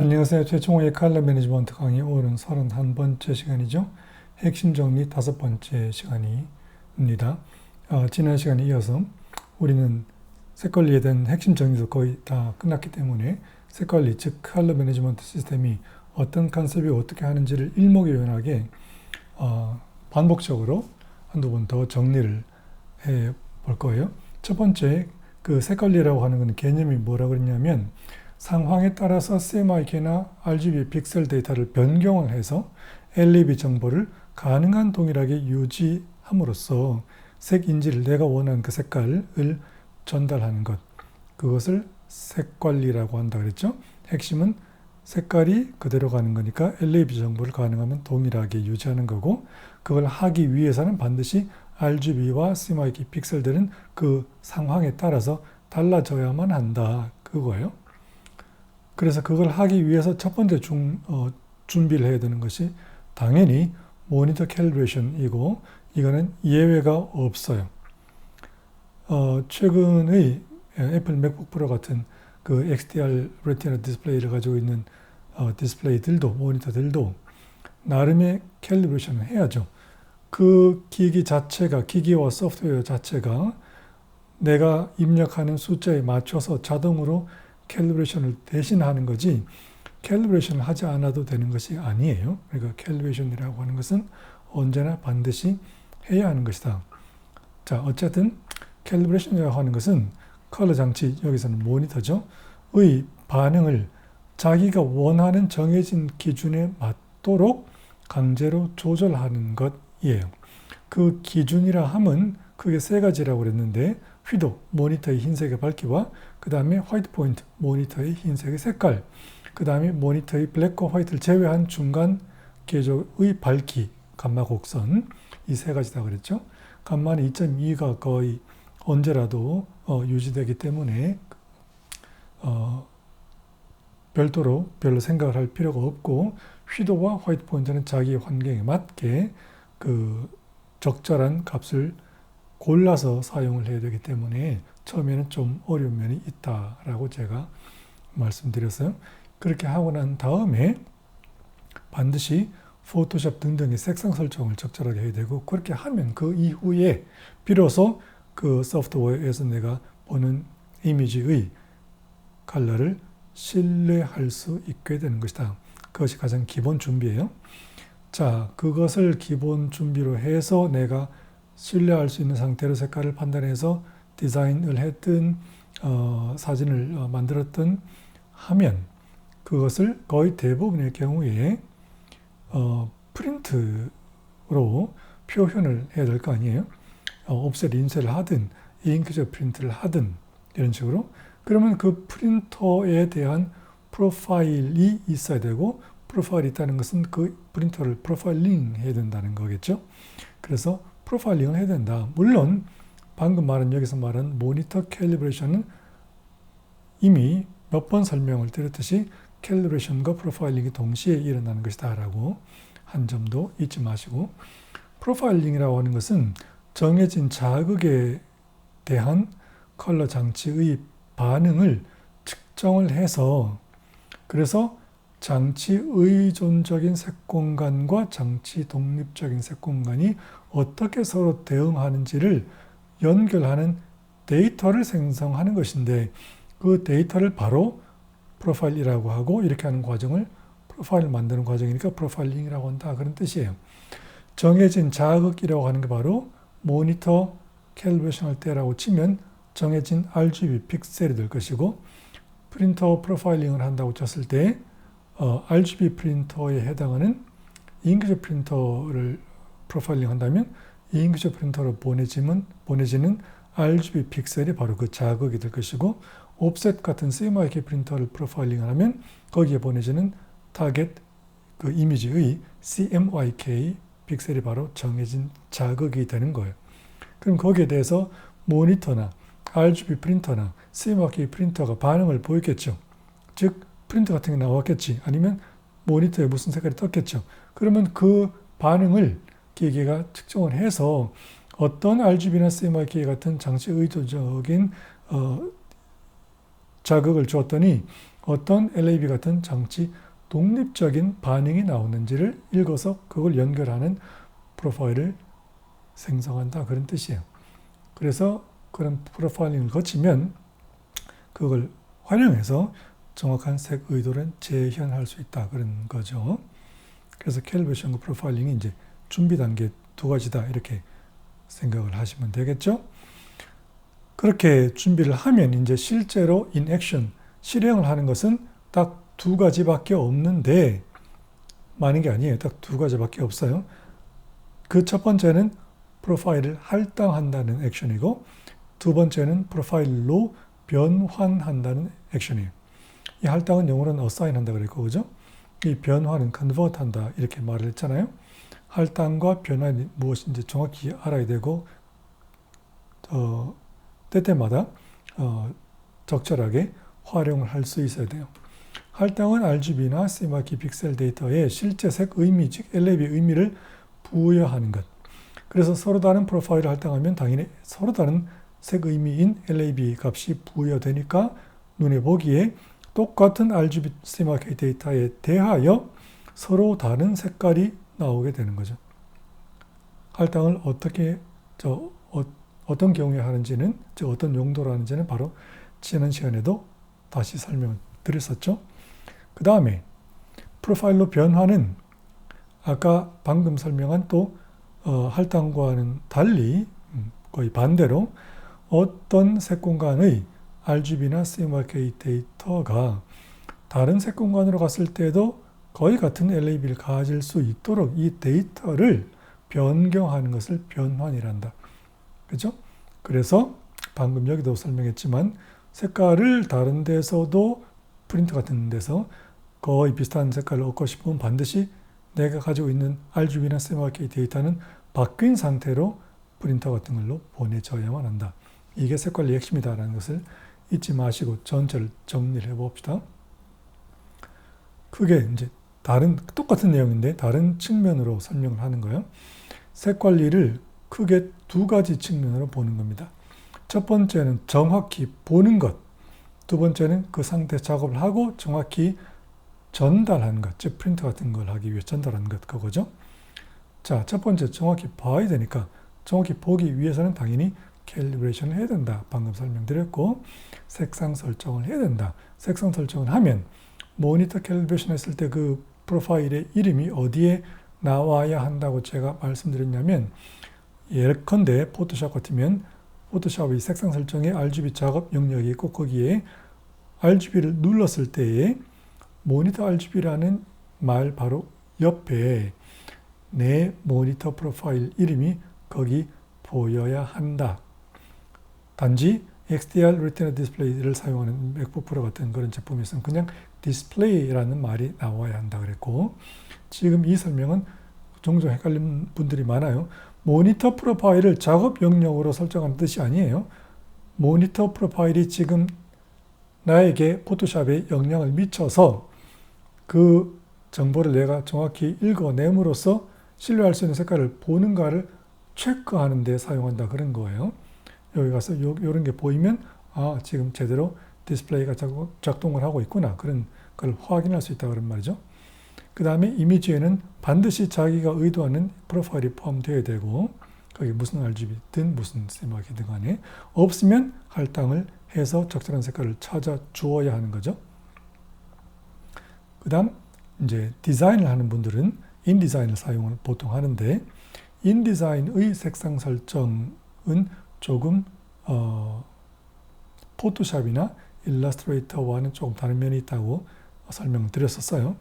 안녕하세요. 최충호의 컬러 매니지먼트 강의 오늘은 31번째 시간이죠. 핵심 정리 5번째 시간입니다. 지난 시간에 이어서 우리는 색관리에 대한 핵심 정리도 거의 다 끝났기 때문에 색관리, 즉 컬러 매니지먼트 시스템이 어떤 컨셉이 어떻게 하는지를 일목요연하게 반복적으로 한두 번 더 정리를 해 볼 거예요. 첫 번째, 그 색관리라고 하는 것은 개념이 뭐라고 그랬냐면 상황에 따라서 CMYK나 RGB 픽셀 데이터를 변경을 해서 LEB 정보를 가능한 동일하게 유지함으로써 색 인지를 내가 원하는 그 색깔을 전달하는 것, 그것을 색관리라고 한다 그랬죠. 핵심은 색깔이 그대로 가는 거니까 LEB 정보를 가능하면 동일하게 유지하는 거고, 그걸 하기 위해서는 반드시 RGB와 CMYK 픽셀들은 그 상황에 따라서 달라져야만 한다, 그거예요. 그래서 그걸 하기 위해서 첫 번째 준비를 해야 되는 것이 당연히 모니터 캘리브레이션이고, 이거는 예외가 없어요. 최근의 애플 맥북 프로 같은 그 XDR 레티나 디스플레이를 가지고 있는 디스플레이들도, 모니터들도 나름의 캘리브레이션을 해야죠. 그 기기 자체가, 기기와 소프트웨어 자체가 내가 입력하는 숫자에 맞춰서 자동으로 캘리브레이션을 대신하는 거지, 캘리브레이션을 하지 않아도 되는 것이 아니에요. 그러니까 캘리브레이션이라고 하는 것은 언제나 반드시 해야 하는 것이다. 자, 어쨌든 캘리브레이션이라고 하는 것은 컬러 장치, 여기서는 모니터죠, 의 반응을 자기가 원하는 정해진 기준에 맞도록 강제로 조절하는 것이에요. 그 기준이라 함은 크게 세 가지라고 그랬는데, 휘도, 모니터의 흰색의 밝기와 그 다음에 화이트 포인트, 모니터의 흰색의 색깔, 그 다음에 모니터의 블랙과 화이트를 제외한 중간 계적의 밝기, 감마 곡선, 이 세 가지다 그랬죠. 감마는 2.2가 거의 언제라도 유지되기 때문에 별로 생각을 할 필요가 없고, 휘도와 화이트 포인트는 자기 환경에 맞게 그 적절한 값을 골라서 사용을 해야 되기 때문에 처음에는 좀 어려운 면이 있다라고 제가 말씀드렸어요. 그렇게 하고 난 다음에 반드시 포토샵 등등의 색상 설정을 적절하게 해야 되고, 그렇게 하면 그 이후에 비로소 그 소프트웨어에서 내가 보는 이미지의 컬러를 신뢰할 수 있게 되는 것이다. 그것이 가장 기본 준비예요. 자, 그것을 기본 준비로 해서 내가 신뢰할 수 있는 상태로 색깔을 판단해서 디자인을 했든 사진을 만들었든 하면, 그것을 거의 대부분의 경우에 프린트로 표현을 해야 될 거 아니에요. 옵셋 인쇄를 하든 잉크젯 프린트를 하든 이런 식으로. 그러면 그 프린터에 대한 프로파일이 있어야 되고, 프로파일이 있다는 것은 그 프린터를 프로파일링 해야 된다는 거겠죠. 그래서 프로파일링을 해야 된다. 물론 방금 여기서 말한 모니터 캘리브레이션은 이미 몇 번 설명을 드렸듯이 캘리브레이션과 프로파일링이 동시에 일어나는 것이다 라고 한 점도 잊지 마시고, 프로파일링이라고 하는 것은 정해진 자극에 대한 컬러 장치의 반응을 측정을 해서, 그래서 장치 의존적인 색공간과 장치 독립적인 색공간이 어떻게 서로 대응하는지를 연결하는 데이터를 생성하는 것인데, 그 데이터를 바로 프로파일이라고 하고, 이렇게 하는 과정을 프로파일을 만드는 과정이니까 프로파일링이라고 한다, 그런 뜻이에요. 정해진 자극이라고 하는 게 바로 모니터 캘리브레이션 할 때라고 치면 정해진 RGB 픽셀이 될 것이고, 프린터 프로파일링을 한다고 쳤을 때 RGB 프린터에 해당하는 잉크젯 프린터를 프로파일링 한다면 잉크젯 프린터로 보내지는 RGB 픽셀이 바로 그 자극이 될 것이고, 옵셋 같은 CMYK 프린터를 프로파일링 하면 거기에 보내지는 타겟 그 이미지의 CMYK 픽셀이 바로 정해진 자극이 되는 거예요. 그럼 거기에 대해서 모니터나 RGB 프린터나 CMYK 프린터가 반응을 보였겠죠. 즉 프린터 같은 게 나왔겠지, 아니면 모니터에 무슨 색깔이 떴겠죠. 그러면 그 반응을 기계가 측정을 해서 어떤 RGB나 CMYK 같은 장치 의존적인 자극을 줬더니 어떤 LAB 같은 장치 독립적인 반응이 나오는지를 읽어서 그걸 연결하는 프로파일을 생성한다. 그런 뜻이에요. 그래서 그런 프로파일링을 거치면 그걸 활용해서 정확한 색 의도를 재현할 수 있다. 그런 거죠. 그래서 캘리브레이션과 프로파일링이 이제 준비 단계 두 가지다. 이렇게 생각을 하시면 되겠죠. 그렇게 준비를 하면 이제 실제로 in action, 실행을 하는 것은 딱 두 가지밖에 없는데, 많은 게 아니에요. 딱 두 가지밖에 없어요. 그 첫 번째는 프로파일을 할당한다는 액션이고, 두 번째는 프로파일로 변환한다는 액션이에요. 이 할당은 영어로는 assign 한다 그랬고, 그죠? 이 변환은 convert 한다 이렇게 말을 했잖아요. 할당과 변환이 무엇인지 정확히 알아야 되고, 때때마다 적절하게 활용을 할 수 있어야 돼요. 할당은 RGB나 CMYK 픽셀 데이터에 실제 색 의미, 즉 LAB 의미를 부여하는 것. 그래서 서로 다른 프로파일을 할당하면 당연히 서로 다른 색 의미인 LAB 값이 부여되니까 눈에 보기에 똑같은 RGB CMYK 데이터에 대하여 서로 다른 색깔이 나오게 되는 거죠. 할당을 어떤 경우에 하는지는, 즉 어떤 용도로 하는지는 바로 지난 시간에도 다시 설명을 드렸었죠. 그 다음에 프로파일로 변화는 아까 방금 설명한 또 할당과는 달리 거의 반대로 어떤 색 공간의 RGB나 CMYK 데이터가 다른 색 공간으로 갔을 때도 거의 같은 LAB를 가질 수 있도록 이 데이터를 변경하는 것을 변환이란다. 그죠? 그래서 방금 여기도 설명했지만 색깔을 다른 데서도 프린터 같은 데서 거의 비슷한 색깔을 얻고 싶으면 반드시 내가 가지고 있는 RGB나 CMYK 데이터는 바뀐 상태로 프린터 같은 걸로 보내줘야만 한다. 이게 색깔의 핵심이다라는 것을 잊지 마시고 전체를 정리를 해봅시다. 그게 이제 똑같은 내용인데 다른 측면으로 설명을 하는 거예요. 색 관리를 크게 두 가지 측면으로 보는 겁니다. 첫 번째는 정확히 보는 것, 두 번째는 그 상태 작업을 하고 정확히 전달하는 것, 즉 프린트 같은 걸 하기 위해 전달하는 것, 그거죠. 자, 첫 번째 정확히 봐야 되니까 정확히 보기 위해서는 당연히 캘리브레이션을 해야 된다. 방금 설명드렸고 색상 설정을 해야 된다. 색상 설정을 하면 모니터 캘리브레이션 했을 때 그 프로파일의 이름이 어디에 나와야 한다고 제가 말씀드렸냐면, 예컨대 포토샵 같으면 포토샵의 색상 설정에 RGB 작업 영역이 있고 거기에 RGB를 눌렀을 때에 모니터 RGB라는 말 바로 옆에 내 모니터 프로파일 이름이 거기 보여야 한다. 단지 XDR Retina 디스플레이를 사용하는 맥북 프로 같은 그런 제품에서는 그냥 디스플레이라는 말이 나와야 한다 그랬고, 지금 이 설명은 종종 헷갈리는 분들이 많아요. 모니터 프로파일을 작업 영역으로 설정하는 뜻이 아니에요. 모니터 프로파일이 지금 나에게 포토샵에 영향을 미쳐서 그 정보를 내가 정확히 읽어냄으로써 신뢰할 수 있는 색깔을 보는가를 체크하는 데 사용한다 그런 거예요. 여기 가서 이런 게 보이면 지금 제대로 디스플레이가 작동을 하고 있구나, 그런 걸 확인할 수 있다 그런 말이죠. 그 다음에 이미지에는 반드시 자기가 의도하는 프로파일이 포함되어야 되고, 거기 무슨 RGB든 무슨 CMYK든 간에 없으면 할당을 해서 적절한 색깔을 찾아 주어야 하는 거죠. 그 다음 이제 디자인을 하는 분들은 인디자인을 사용을 보통 하는데, 인디자인의 색상 설정은 조금 포토샵이나 일러스트레이터와는 조금 다른 면이 있다고 설명을 드렸었어요.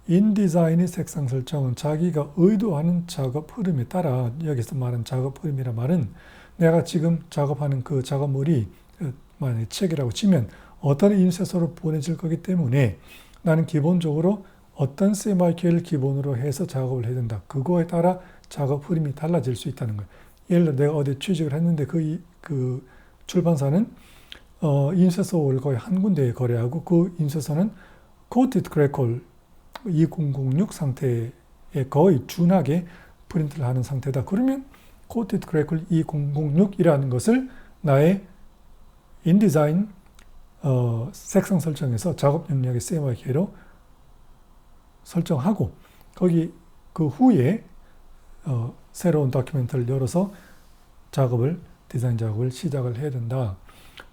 인디자인의 색상 설정은 자기가 의도하는 작업 흐름에 따라, 여기서 말하는 작업 흐름이란 말은 내가 지금 작업하는 그 작업물이 만약에 책이라고 치면 어떤 인쇄소로 보내질 거기 때문에 나는 기본적으로 어떤 CMYK를 기본으로 해서 작업을 해야 된다. 그거에 따라 작업 흐름이 달라질 수 있다는 거예요. 예를 들어 내가 어디 취직을 했는데 그 출판사는 인쇄소를 거의 한 군데에 거래하고 그 인쇄소는 코티드 그래콜 2006 상태에 거의 준하게 프린트를 하는 상태다. 그러면 코티드 그래콜 2006이라는 것을 나의 인디자인 색상 설정에서 작업 영역의 CMYK로 설정하고 거기 그 후에 새로운 다큐멘트를 열어서 디자인 작업을 시작을 해야 된다.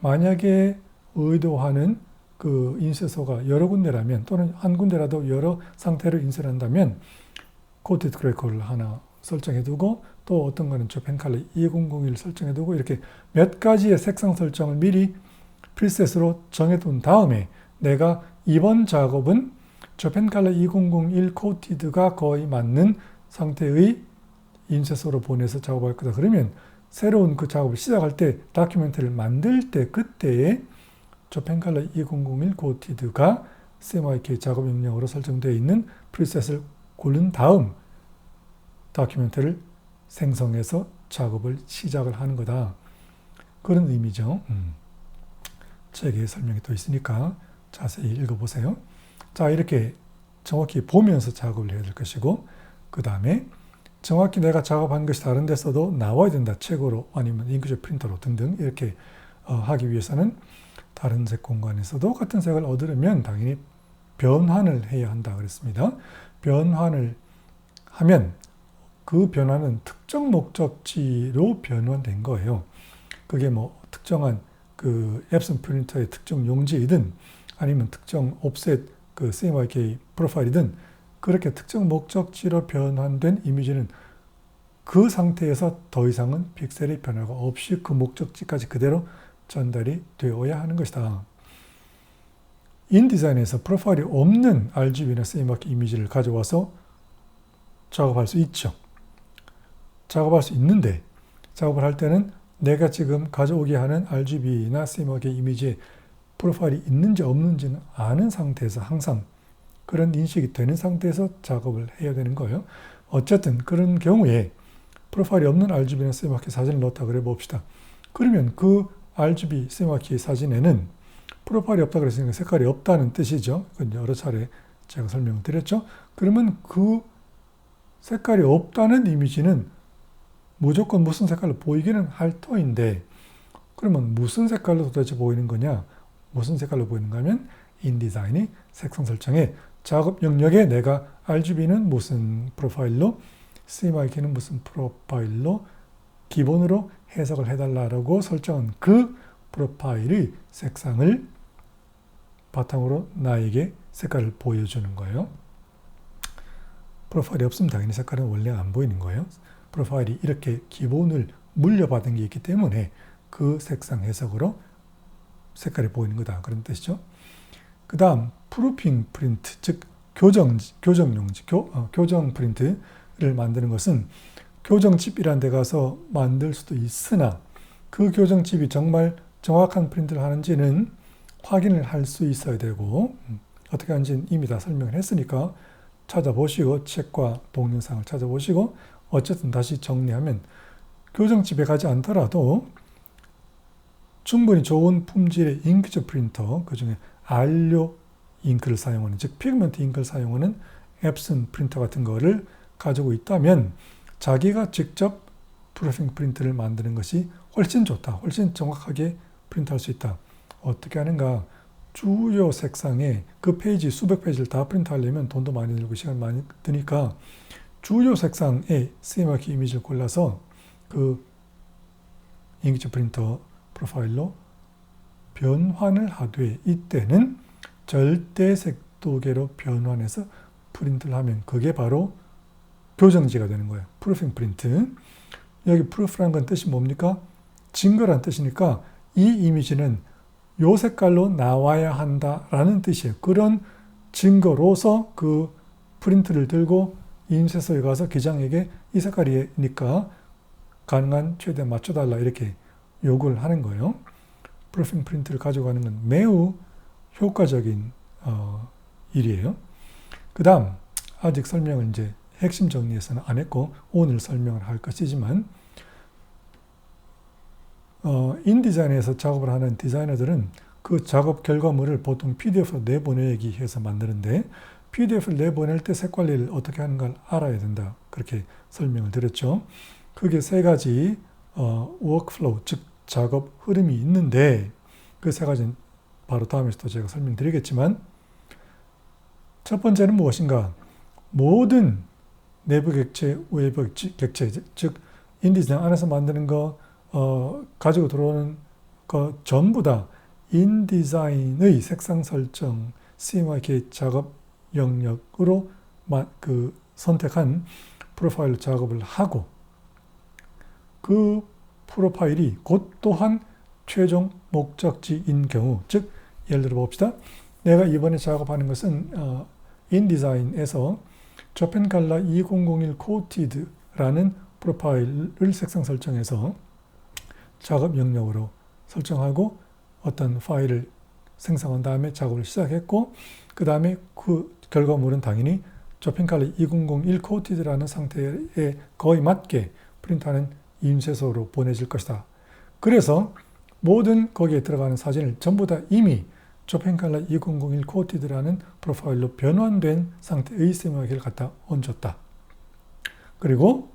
만약에 의도하는 그 인쇄소가 여러 군데라면 또는 한 군데라도 여러 상태로 인쇄를 한다면 코티드 그레이컬을 하나 설정해두고 또 어떤 거는 조펜칼러 2001 설정해두고 이렇게 몇 가지의 색상 설정을 미리 프리셋으로 정해둔 다음에 내가 이번 작업은 조펜칼러 2001 코티드가 거의 맞는 상태의 인쇄소로 보내서 작업할 거다. 그러면 새로운 그 작업을 시작할 때 다큐멘트를 만들 때 그때에 조펜칼러 2001 코티드가 CMYK 작업 영역으로 설정되어 있는 프리셋을 고른 다음 다큐멘트를 생성해서 작업을 시작을 하는 거다. 그런 의미죠. 책에 설명이 또 있으니까 자세히 읽어보세요. 자, 이렇게 정확히 보면서 작업을 해야 될 것이고 그 다음에 정확히 내가 작업한 것이 다른 데서도 나와야 된다. 책으로 아니면 잉크젯 프린터로 등등 이렇게 하기 위해서는 다른 색 공간에서도 같은 색을 얻으려면 당연히 변환을 해야 한다 그랬습니다. 변환을 하면 그 변환은 특정 목적지로 변환된 거예요. 그게 뭐 특정한 그 앱슨 프린터의 특정 용지이든 아니면 특정 옵셋 그 CMYK 프로파일이든 그렇게 특정 목적지로 변환된 이미지는 그 상태에서 더 이상은 픽셀의 변화가 없이 그 목적지까지 그대로 전달이 되어야 하는 것이다. 인디자인에서 프로파일이 없는 RGB나 CMYK 이미지를 가져와서 작업할 수 있죠. 작업할 수 있는데 작업을 할 때는 내가 지금 가져오게 하는 RGB나 CMYK 이미지에 프로파일이 있는지 없는지는 아는 상태에서 항상 그런 인식이 되는 상태에서 작업을 해야 되는 거예요. 어쨌든 그런 경우에 프로파일이 없는 RGB나 CMYK 사진을 넣었다 그래 봅시다. 그러면 그 RGB, CMYK 사진에는 프로파일이 없다 그랬으니까 색깔이 없다는 뜻이죠. 여러 차례 제가 설명을 드렸죠. 그러면 그 색깔이 없다는 이미지는 무조건 무슨 색깔로 보이기는 할 터인데 그러면 무슨 색깔로 도대체 보이는 거냐? 무슨 색깔로 보이는가 하면 인디자인이 색상 설정에 작업 영역에 내가 RGB는 무슨 프로파일로 CMYK는 무슨 프로파일로 기본으로 해석을 해달라고 설정한 그 프로파일의 색상을 바탕으로 나에게 색깔을 보여주는 거예요. 프로파일이 없으면 당연히 색깔은 원래 안 보이는 거예요. 프로파일이 이렇게 기본을 물려받은 게 있기 때문에 그 색상 해석으로 색깔이 보이는 거다. 그런 뜻이죠. 그 다음 프루핑 프린트, 즉 교정용지, 교정 프린트를 만드는 것은 교정집이라는 데 가서 만들 수도 있으나 그 교정집이 정말 정확한 프린트를 하는지는 확인을 할 수 있어야 되고 어떻게 하는지는 이미 다 설명을 했으니까 찾아보시고 책과 동영상을 찾아보시고 어쨌든 다시 정리하면 교정집에 가지 않더라도 충분히 좋은 품질의 잉크젯 프린터, 그 중에 안료 잉크를 사용하는, 즉 피그먼트 잉크를 사용하는 앱슨 프린터 같은 거를 가지고 있다면 자기가 직접 프로핑 프린트를 만드는 것이 훨씬 좋다. 훨씬 정확하게 프린트할 수 있다. 어떻게 하는가? 주요 색상에 그 페이지 수백 페이지를 다 프린트하려면 돈도 많이 들고 시간 많이 드니까 주요 색상의 CMYK 이미지를 골라서 그 잉크젯 프린터 프로파일로 변환을 하되 이때는 절대 색도계로 변환해서 프린트를 하면 그게 바로 교정지가 되는 거예요. 프루핑 프린트. 여기 프루프라는 건 뜻이 뭡니까? 증거란 뜻이니까 이 이미지는 요 색깔로 나와야 한다라는 뜻이에요. 그런 증거로서 그 프린트를 들고 인쇄소에 가서 기장에게 이 색깔이니까 가능한 최대한 맞춰달라 이렇게 요구를 하는 거예요. 프루핑 프린트를 가져가는 건 매우 효과적인 일이에요. 그 다음 아직 설명을 이제 핵심 정리해서는 안 했고 오늘 설명을 할 것이지만 인디자인에서 작업을 하는 디자이너들은 그 작업 결과물을 보통 PDF로 내보내기 해서 만드는데 PDF를 내보낼 때 색 관리를 어떻게 하는가를 알아야 된다. 그렇게 설명을 드렸죠. 그게 세 가지 워크플로우, 즉 작업 흐름이 있는데 그 세 가지는 바로 다음에서 또 제가 설명드리겠지만, 첫 번째는 무엇인가? 모든 내부 객체, 외부 객체, 즉 인디자인 안에서 만드는 거, 가지고 들어오는 거 전부 다 인디자인의 색상 설정, CMYK 작업 영역으로 선택한 프로파일로 작업을 하고, 그 프로파일이 곧 또한 최종 목적지인 경우, 즉 예를 들어 봅시다. 내가 이번에 작업하는 것은 인디자인에서 조펜칼라 2001 코티드라는 프로파일을 색상 설정해서 작업 영역으로 설정하고 어떤 파일을 생성한 다음에 작업을 시작했고, 그 다음에 그 결과물은 당연히 조펜칼라 2001 코티드라는 상태에 거의 맞게 프린트하는 인쇄소로 보내질 것이다. 그래서 모든 거기에 들어가는 사진을 전부 다 이미 조펜칼라 2001 코티드라는 프로파일로 변환된 상태의 CMYK를 갖다 얹었다. 그리고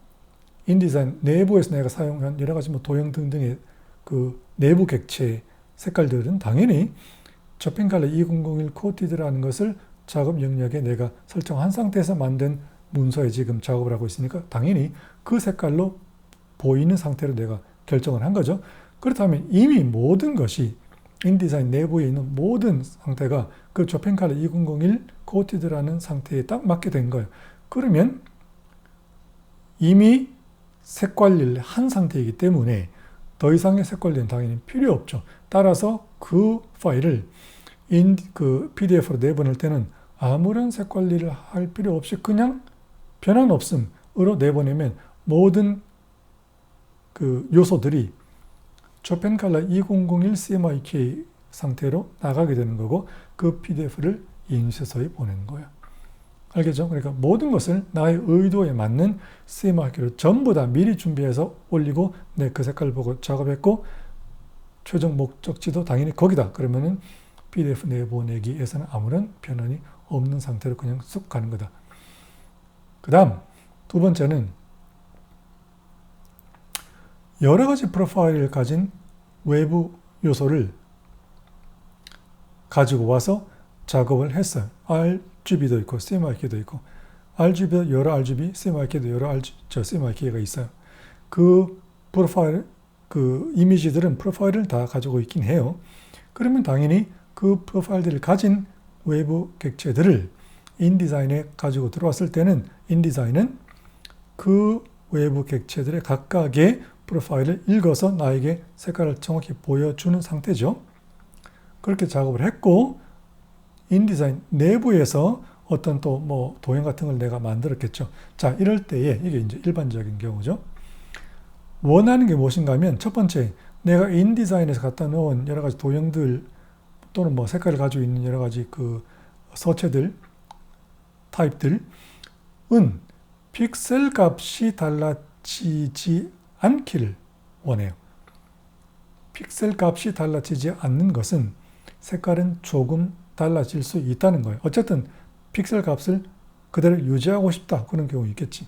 인디자인 내부에서 내가 사용한 여러 가지 도형 등등의 그 내부 객체 색깔들은 당연히 조펜칼라 2001 코티드라는 것을 작업 영역에 내가 설정한 상태에서 만든 문서에 지금 작업을 하고 있으니까 당연히 그 색깔로 보이는 상태로 내가 결정을 한 거죠. 그렇다면 이미 모든 것이 인디자인 내부에 있는 모든 상태가 그 조펜칼라 2001 코티드라는 상태에 딱 맞게 된 거예요. 그러면 이미 색 관리를 한 상태이기 때문에 더 이상의 색 관리는 당연히 필요 없죠. 따라서 그 파일을 그 PDF로 내보낼 때는 아무런 색 관리를 할 필요 없이 그냥 변환 없음으로 내보내면 모든 그 요소들이 조펜칼라 2001 CMYK 상태로 나가게 되는 거고, 그 PDF를 인쇄소에 보내는 거예요. 알겠죠? 그러니까 모든 것을 나의 의도에 맞는 CMYK로 전부 다 미리 준비해서 올리고, 내 그 색깔을 보고 작업했고, 최종 목적지도 당연히 거기다. 그러면은 PDF 내보내기에서는 아무런 변환이 없는 상태로 그냥 쑥 가는 거다. 그 다음 두 번째는 여러 가지 프로파일을 가진 외부 요소를 가지고 와서 작업을 했어요. RGB도 있고 CMYK도 있고, RGB도 여러 RGB, CMYK도 여러 CMYK가 있어요. 그 프로파일, 그 이미지들은 프로파일을 다 가지고 있긴 해요. 그러면 당연히 그 프로파일들을 가진 외부 객체들을 인디자인에 가지고 들어왔을 때는 인디자인은 그 외부 객체들의 각각의 프로파일을 읽어서 나에게 색깔을 정확히 보여주는 상태죠. 그렇게 작업을 했고, 인디자인 내부에서 어떤 또 도형 같은 걸 내가 만들었겠죠. 자, 이럴 때에 이게 이제 일반적인 경우죠. 원하는 게 무엇인가 하면, 첫 번째, 내가 인디자인에서 갖다 놓은 여러 가지 도형들 또는 색깔을 가지고 있는 여러 가지 그 서체들, 타입들은 픽셀 값이 달라지지 않기를 원해요. 픽셀 값이 달라지지 않는 것은 색깔은 조금 달라질 수 있다는 거예요. 어쨌든 픽셀 값을 그대로 유지하고 싶다. 그런 경우 있겠지.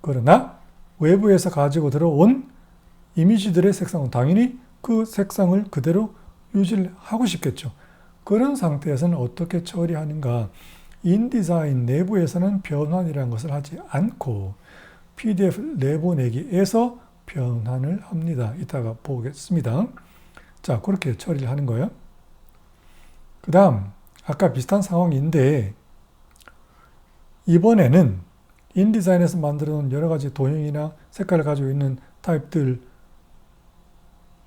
그러나 외부에서 가지고 들어온 이미지들의 색상은 당연히 그 색상을 그대로 유지를 하고 싶겠죠. 그런 상태에서는 어떻게 처리하는가? 인디자인 내부에서는 변환이라는 것을 하지 않고 PDF 내보내기에서 변환을 합니다. 이따가 보겠습니다. 자, 그렇게 처리를 하는 거예요. 그 다음 아까 비슷한 상황인데, 이번에는 인디자인에서 만들어 놓은 여러 가지 도형이나 색깔을 가지고 있는 타입들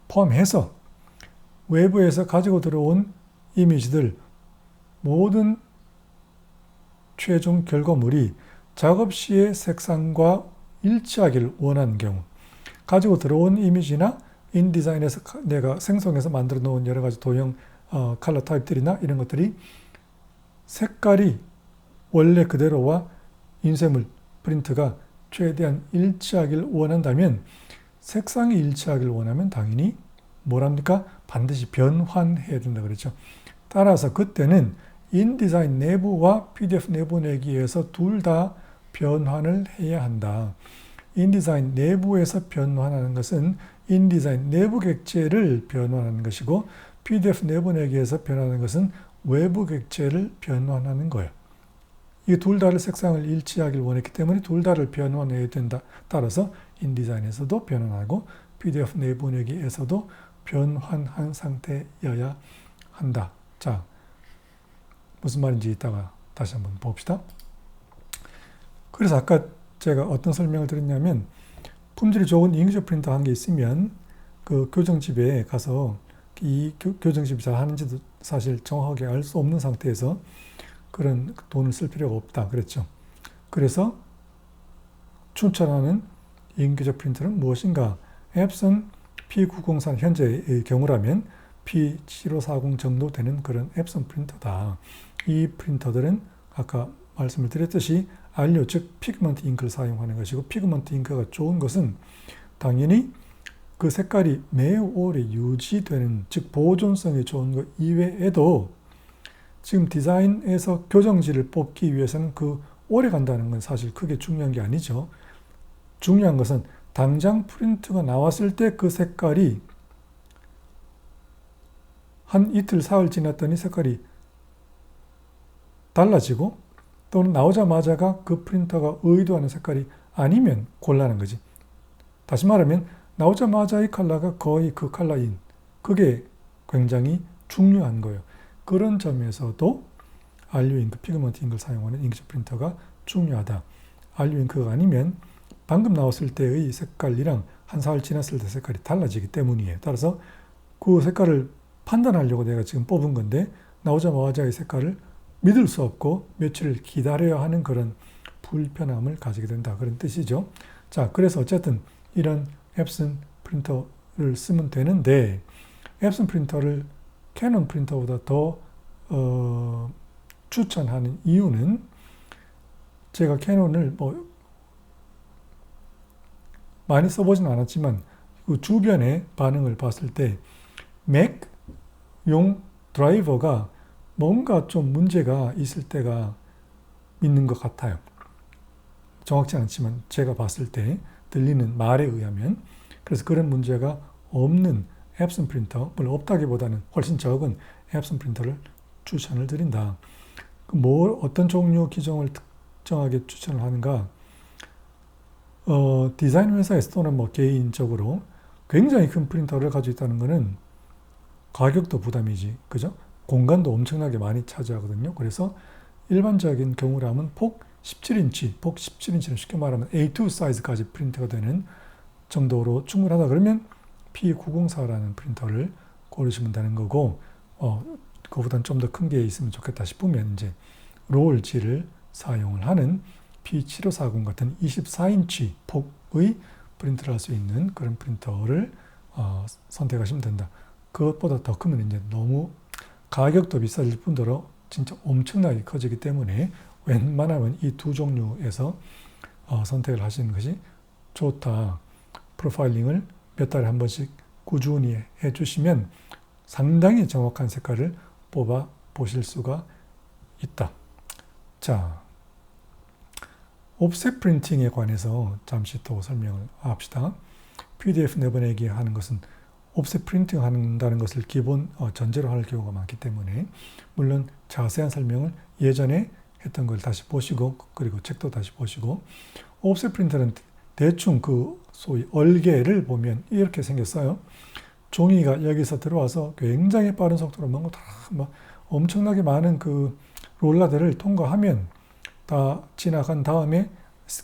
포함해서 외부에서 가지고 들어온 이미지들 모든 최종 결과물이 작업 시의 색상과 일치하기를 원하는 경우, 가지고 들어온 이미지나 인디자인에서 내가 생성해서 만들어 놓은 여러 가지 도형 컬러 타입들이나 이런 것들이 색깔이 원래 그대로와 인쇄물 프린트가 최대한 일치하기를 원한다면, 색상이 일치하기를 원하면 당연히 뭐랍니까? 반드시 변환해야 된다 그랬죠. 따라서 그때는 인디자인 내부와 PDF 내보내기에서 둘 다 변환을 해야 한다. 인디자인 내부에서 변환하는 것은 인디자인 내부 객체를 변환하는 것이고, PDF 내보내기에서 변환하는 것은 외부 객체를 변환하는 거예요. 이 둘 다를 색상을 일치하길 원했기 때문에 둘 다를 변환해야 된다. 따라서 인디자인에서도 변환하고 PDF 내보내기에서도 변환한 상태여야 한다. 자, 무슨 말인지 이따가 다시 한번 봅시다. 그래서 아까 제가 어떤 설명을 드렸냐면 품질이 좋은 잉크젯 프린터 한 개 있으면 그 교정집에 가서 이 교정집이 잘 하는지도 사실 정확하게 알 수 없는 상태에서 그런 돈을 쓸 필요가 없다 그랬죠. 그래서 추천하는 잉크젯 프린터는 무엇인가? 앱슨 P904 현재의 경우라면 P7540 정도 되는 그런 앱슨 프린터다. 이 프린터들은 아까 말씀을 드렸듯이 알료 즉 피그먼트 잉크를 사용하는 것이고 피그먼트 잉크가 좋은 것은 당연히 그 색깔이 매우 오래 유지되는 즉 보존성이 좋은 것 이외에도 지금 디자인에서 교정지를 뽑기 위해서는 그 오래 간다는 건 사실 크게 중요한 게 아니죠. 중요한 것은 당장 프린트가 나왔을 때 그 색깔이 한 이틀, 사흘 지났더니 색깔이 달라지고 또는 나오자마자가 그 프린터가 의도하는 색깔이 아니면 곤란한 거지. 다시 말하면 나오자마자의 컬러가 거의 그 컬러인 그게 굉장히 중요한 거예요. 그런 점에서도 알류 잉크, 피그먼트 잉크를 사용하는 잉크젯 프린터가 중요하다. 알류 잉크가 아니면 방금 나왔을 때의 색깔이랑 한 사흘 지났을 때 색깔이 달라지기 때문이에요. 따라서 그 색깔을 판단하려고 내가 지금 뽑은 건데 나오자마자의 색깔을 믿을 수 없고 며칠을 기다려야 하는 그런 불편함을 가지게 된다. 그런 뜻이죠. 자, 그래서 어쨌든 이런 앱슨 프린터를 쓰면 되는데 앱슨 프린터를 캐논 프린터보다 더 추천하는 이유는 제가 캐논을 많이 써보진 않았지만 그 주변의 반응을 봤을 때 맥용 드라이버가 뭔가 좀 문제가 있을 때가 있는 것 같아요. 정확치 않지만 제가 봤을 때 들리는 말에 의하면 그래서 그런 문제가 없는 앱슨 프린터, 물론 없다기보다는 훨씬 적은 앱슨 프린터를 추천을 드린다. 어떤 종류 기종을 특정하게 추천을 하는가? 디자인 회사에서 또는 개인적으로 굉장히 큰 프린터를 가지고 있다는 것은 가격도 부담이지, 그죠? 공간도 엄청나게 많이 차지하거든요. 그래서 일반적인 경우라면 폭 17인치는 쉽게 말하면 A2 사이즈까지 프린트가 되는 정도로 충분하다 그러면 P904라는 프린터를 고르시면 되는 거고, 그거보다는 좀 더 큰 게 있으면 좋겠다 싶으면 이제 롤지를 사용을 하는 P7540 같은 24인치 폭의 프린트를 할 수 있는 그런 프린터를 선택하시면 된다. 그것보다 더 크면 이제 너무 가격도 비싸질 뿐더러 진짜 엄청나게 커지기 때문에 웬만하면 이 두 종류에서 선택을 하시는 것이 좋다. 프로파일링을 몇 달에 한 번씩 꾸준히 해주시면 상당히 정확한 색깔을 뽑아 보실 수가 있다. 자, 옵셋 프린팅에 관해서 잠시 또 설명을 합시다. PDF 내보내기 하는 것은 옵셋 프린팅 한다는 것을 기본 전제로 할 경우가 많기 때문에 물론 자세한 설명을 예전에 했던 걸 다시 보시고 그리고 책도 다시 보시고 옵셋 프린터는 대충 그 소위 얼개를 보면 이렇게 생겼어요. 종이가 여기서 들어와서 굉장히 빠른 속도로 뭔가 막 엄청나게 많은 그 롤러들을 통과하면 다 지나간 다음에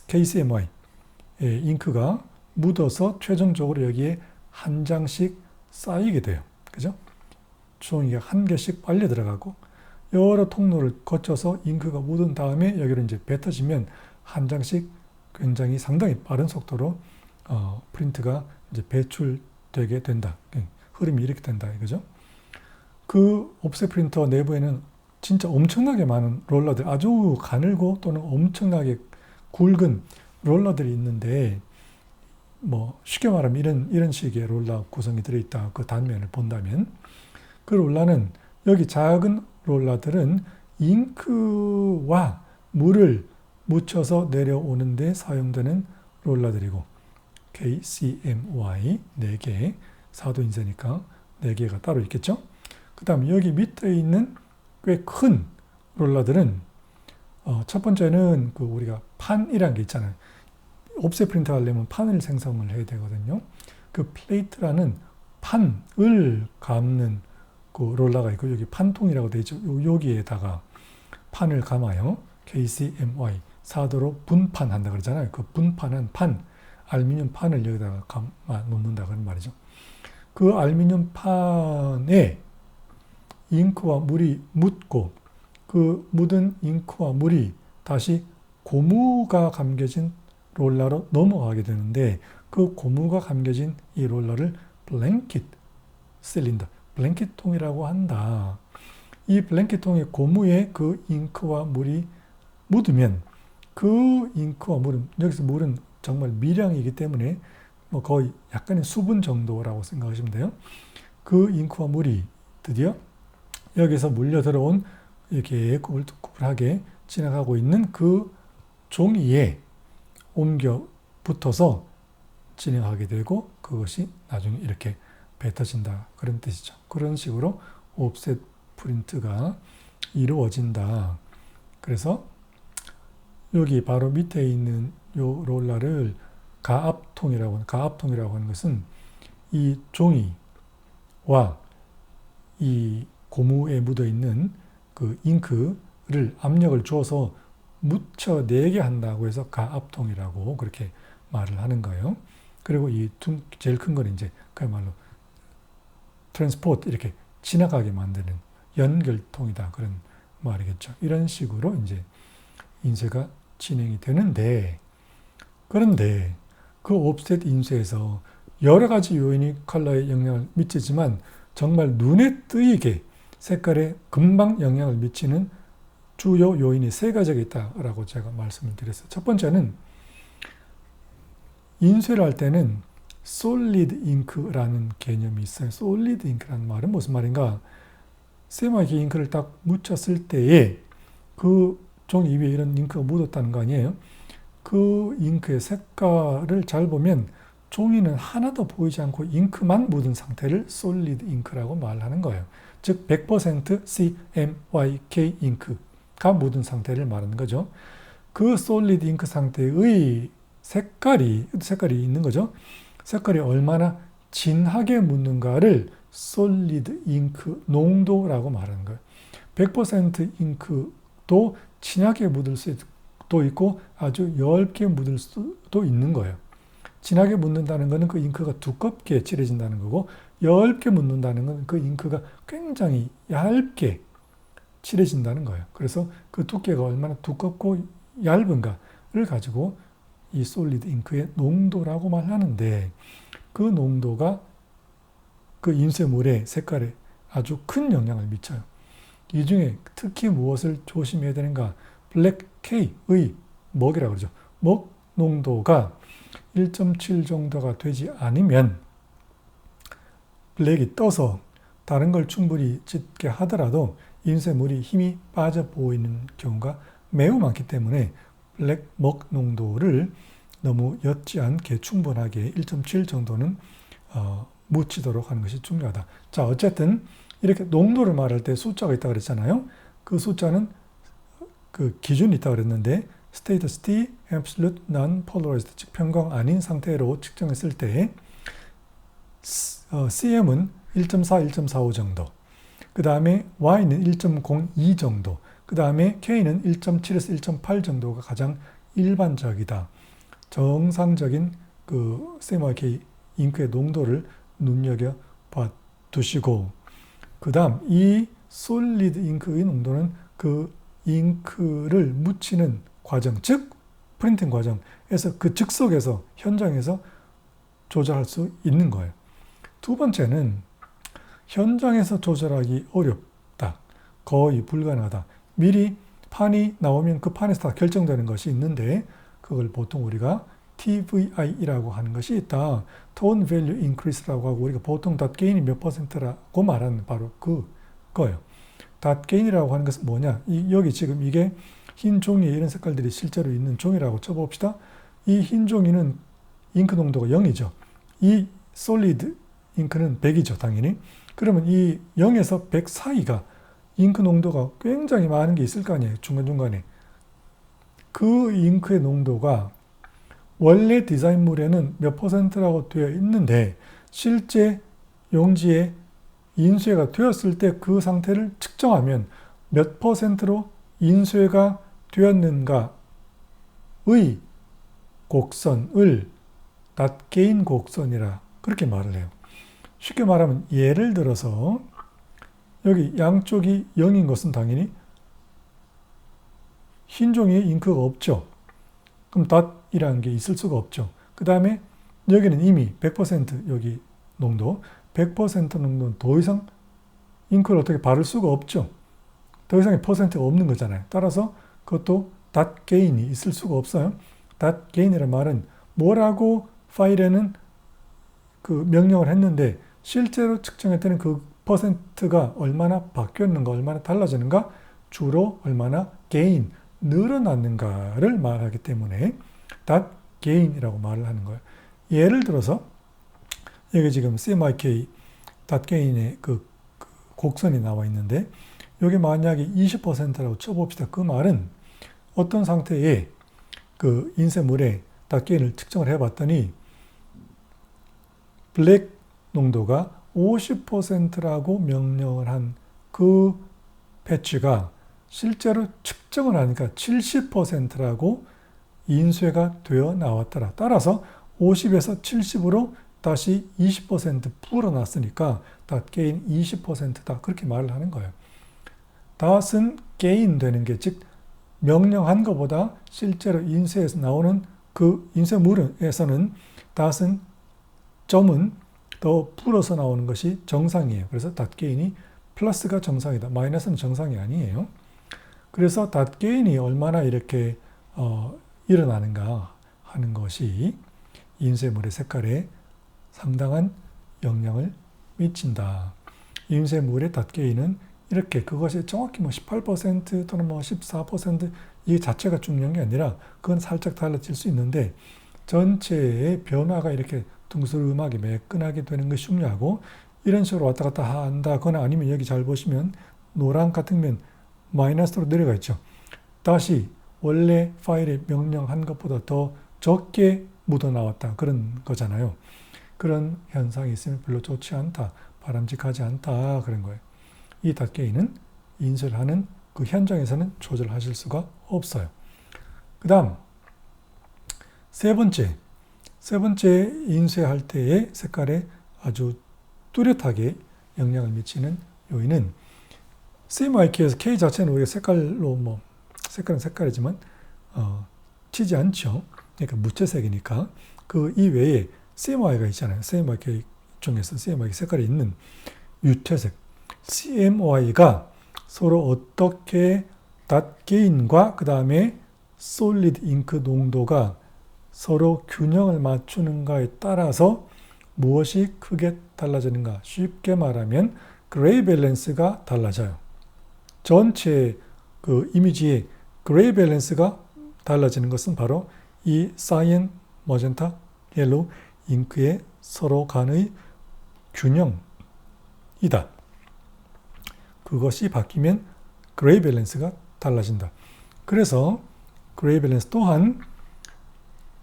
KCMY 잉크가 묻어서 최종적으로 여기에 한 장씩 쌓이게 돼요. 그죠? 종이가 한 개씩 빨려 들어가고 여러 통로를 거쳐서 잉크가 묻은 다음에 여기로 이제 뱉어지면 한 장씩 굉장히 상당히 빠른 속도로 프린트가 이제 배출되게 된다. 흐름이 이렇게 된다. 이거죠? 그 옵셋 프린터 내부에는 진짜 엄청나게 많은 롤러들, 아주 가늘고 또는 엄청나게 굵은 롤러들이 있는데 쉽게 말하면 이런 식의 롤러 구성이 들어있다. 그 단면을 본다면 그 롤러는 여기 작은 롤러들은 잉크와 물을 묻혀서 내려오는 데 사용되는 롤러들이고 KCMY 4개, 4도 인쇄니까 4개가 따로 있겠죠. 그 다음에 여기 밑에 있는 꽤 큰 롤러들은 첫 번째는 그 우리가 판이란 게 있잖아요. 옵셋 프린트 하려면 판을 생성을 해야 되거든요. 그 플레이트라는 판을 감는 그 롤러가 있고 여기 판통이라고 되어 있죠. 여기에다가 판을 감아요. KCMY 사도로 분판한다 그러잖아요. 그 분판은 판, 알루미늄 판을 여기다가 감아 놓는다 그런 말이죠. 그 알루미늄 판에 잉크와 물이 묻고 그 묻은 잉크와 물이 다시 고무가 감겨진 롤러로 넘어가게 되는데 그 고무가 감겨진 이 롤러를 블랭킷 실린더, 블랭킷통이라고 한다. 이 블랭킷통의 고무에 그 잉크와 물이 묻으면 그 잉크와 물은, 여기서 물은 정말 미량이기 때문에 뭐 거의 약간의 수분 정도라고 생각하시면 돼요. 그 잉크와 물이 드디어 여기서 물려 들어온 이렇게 꾸불꾸불하게 지나가고 있는 그 종이에 옮겨 붙어서 진행하게 되고 그것이 나중에 이렇게 뱉어진다 그런 뜻이죠. 그런 식으로 옵셋 프린트가 이루어진다. 그래서 여기 바로 밑에 있는 요 롤러를 가압통이라고 하는 것은 이 종이와 이 고무에 묻어 있는 그 잉크를 압력을 줘서 묻혀내게 한다고 해서 가압통이라고 그렇게 말을 하는 거예요. 그리고 이 제일 큰 건 이제 그야말로 트랜스포트 이렇게 지나가게 만드는 연결통이다 그런 말이겠죠. 이런 식으로 이제 인쇄가 진행이 되는데, 그런데 그 옵셋 인쇄에서 여러 가지 요인이 컬러에 영향을 미치지만 정말 눈에 띄게 색깔에 금방 영향을 미치는 주요 요인이 세 가지가 있다라고 제가 말씀을 드렸어요. 첫 번째는 인쇄를 할 때는 솔리드 잉크라는 개념이 있어요. 솔리드 잉크라는 말은 무슨 말인가? 세마기 잉크를 딱 묻혔을 때에 그 종이 위에 이런 잉크가 묻었다는 거 아니에요? 그 잉크의 색깔을 잘 보면 종이는 하나도 보이지 않고 잉크만 묻은 상태를 솔리드 잉크라고 말하는 거예요. 즉 100% CMYK 잉크가 묻은 상태를 말하는 거죠. 그 솔리드 잉크 상태의 색깔이 있는 거죠. 색깔이 얼마나 진하게 묻는가를 솔리드 잉크 농도라고 말하는 거예요. 100% 잉크도 진하게 묻을 수도 있고 아주 얇게 묻을 수도 있는 거예요. 진하게 묻는다는 것은 그 잉크가 두껍게 칠해진다는 거고, 얇게 묻는다는 것은 그 잉크가 굉장히 얇게 칠해진다는 거예요. 그래서 그 두께가 얼마나 두껍고 얇은가를 가지고 이 솔리드 잉크의 농도라고 말하는데, 그 농도가 그 인쇄물의 색깔에 아주 큰 영향을 미쳐요. 이 중에 특히 무엇을 조심해야 되는가? 블랙 K의 먹이라고 그러죠. 먹 농도가 1.7 정도가 되지 않으면 블랙이 떠서 다른 걸 충분히 찍게 하더라도 인쇄물이 힘이 빠져 보이는 경우가 매우 많기 때문에 블랙 먹 농도를 너무 옅지 않게 충분하게 1.7 정도는 묻히도록 하는 것이 중요하다. 자, 어쨌든 이렇게 농도를 말할 때 숫자가 있다고 그랬잖아요. 그 숫자는 그 기준이 있다고 그랬는데 스테이터스 T, absolute non-polarized, 즉 평광 아닌 상태로 측정했을 때 CM은 1.4, 1.45 정도, 그 다음에 Y는 1.02 정도, 그 다음에 K는 1.7에서 1.8 정도가 가장 일반적이다. 정상적인 그 CMYK 잉크의 농도를 눈여겨봐 두시고, 그 다음 이 솔리드 잉크의 농도는 그 잉크를 묻히는 과정, 즉 프린팅 과정에서 그 즉석에서 현장에서 조절할 수 있는 거예요. 두 번째는 현장에서 조절하기 어렵다. 거의 불가능하다. 미리 판이 나오면 그 판에서 다 결정되는 것이 있는데 그걸 보통 우리가 TVI라고 하는 것이 있다. Tone Value Increase라고 하고 우리가 보통 닷 게인이 몇 %라고 말하는 바로 그거예요. 닷 게인이라고 하는 것은 뭐냐? 여기 지금 이게 흰 종이에 이런 색깔들이 실제로 있는 종이라고 쳐봅시다. 이 흰 종이는 잉크 농도가 0이죠. 이 솔리드 잉크는 100이죠, 당연히. 그러면 이 0에서 100 사이가 잉크 농도가 굉장히 많은 게 있을 거 아니에요. 중간중간에. 그 잉크의 농도가 원래 디자인물에는 몇 퍼센트라고 되어 있는데 실제 용지에 인쇄가 되었을 때 그 상태를 측정하면 몇 퍼센트로 인쇄가 되었는가의 곡선을 닷게인 곡선이라 그렇게 말을 해요. 쉽게 말하면 예를 들어서 여기 양쪽이 0인 것은 당연히 흰 종이에 잉크가 없죠. 그럼 닷이라는 게 있을 수가 없죠. 그 다음에 여기는 이미 100% 여기 농도, 100% 농도는 더 이상 잉크를 어떻게 바를 수가 없죠. 더 이상의 퍼센트가 없는 거잖아요. 따라서 그것도 닷 게인이 있을 수가 없어요. 닷 게인이라는 말은 뭐라고 파일에는 그 명령을 했는데 실제로 측정했더니 그 퍼센트가 얼마나 바뀌었는가, 얼마나 달라지는가, 주로 얼마나 게인, 늘어났는가를 말하기 때문에 닷 게인이라고 말을 하는 거예요. 예를 들어서 여기 지금 CMYK 닷 게인의 그 곡선이 나와 있는데 여기 만약에 20%라고 쳐봅시다. 그 말은 어떤 상태에 그 인쇄물의 닷 게인을 측정을 해봤더니 블랙 농도가 50%라고 명령을 한 그 패치가 실제로 측정을 하니까 70%라고 인쇄가 되어 나왔더라. 따라서 50에서 70으로 다시 20% 불어났으니까 닷 게인 20%다. 그렇게 말을 하는 거예요. 닷은 게인 되는 게 즉 명령한 것보다 실제로 인쇄에서 나오는 그 인쇄물에서는 닷은 점은 더 불어서 나오는 것이 정상이에요. 그래서 닷 게인이 플러스가 정상이다. 마이너스는 정상이 아니에요. 그래서 닷 게인이 얼마나 이렇게 일어나는가 하는 것이 인쇄물의 색깔에 상당한 영향을 미친다. 인쇄물의 닷 게인은 이렇게 그것이 정확히 18% 또는 14% 이 자체가 중요한 게 아니라 그건 살짝 달라질 수 있는데 전체의 변화가 이렇게 둥스름하게 매끈하게 되는 것이 중요하고 이런 식으로 왔다 갔다 한다거나 아니면 여기 잘 보시면 노랑 같은 면 마이너스로 내려가 있죠. 다시 원래 파일에 명령한 것보다 더 적게 묻어나왔다 그런 거잖아요. 그런 현상이 있으면 별로 좋지 않다, 바람직하지 않다 그런 거예요. 이 닷 게인은 인쇄를 하는 그 현장에서는 조절하실 수가 없어요. 그 다음 세 번째 인쇄할 때의 색깔에 아주 뚜렷하게 영향을 미치는 요인은 CMYK에서 K 자체는 우리가 색깔로 색깔은 색깔이지만 튀지 않죠. 그러니까 무채색이니까 그 이외에 CMY가 있잖아요. CMYK 중에서 CMYK 색깔이 있는 유채색 CMY가 서로 어떻게 닷 게인과 그 다음에 솔리드 잉크 농도가 서로 균형을 맞추는가에 따라서 무엇이 크게 달라지는가? 쉽게 말하면 그레이 밸런스가 달라져요. 전체 그 이미지의 그레이 밸런스가 달라지는 것은 바로 이 사이언, 머젠타, 옐로우 잉크의 서로 간의 균형이다. 그것이 바뀌면 그레이 밸런스가 달라진다. 그래서 그레이 밸런스 또한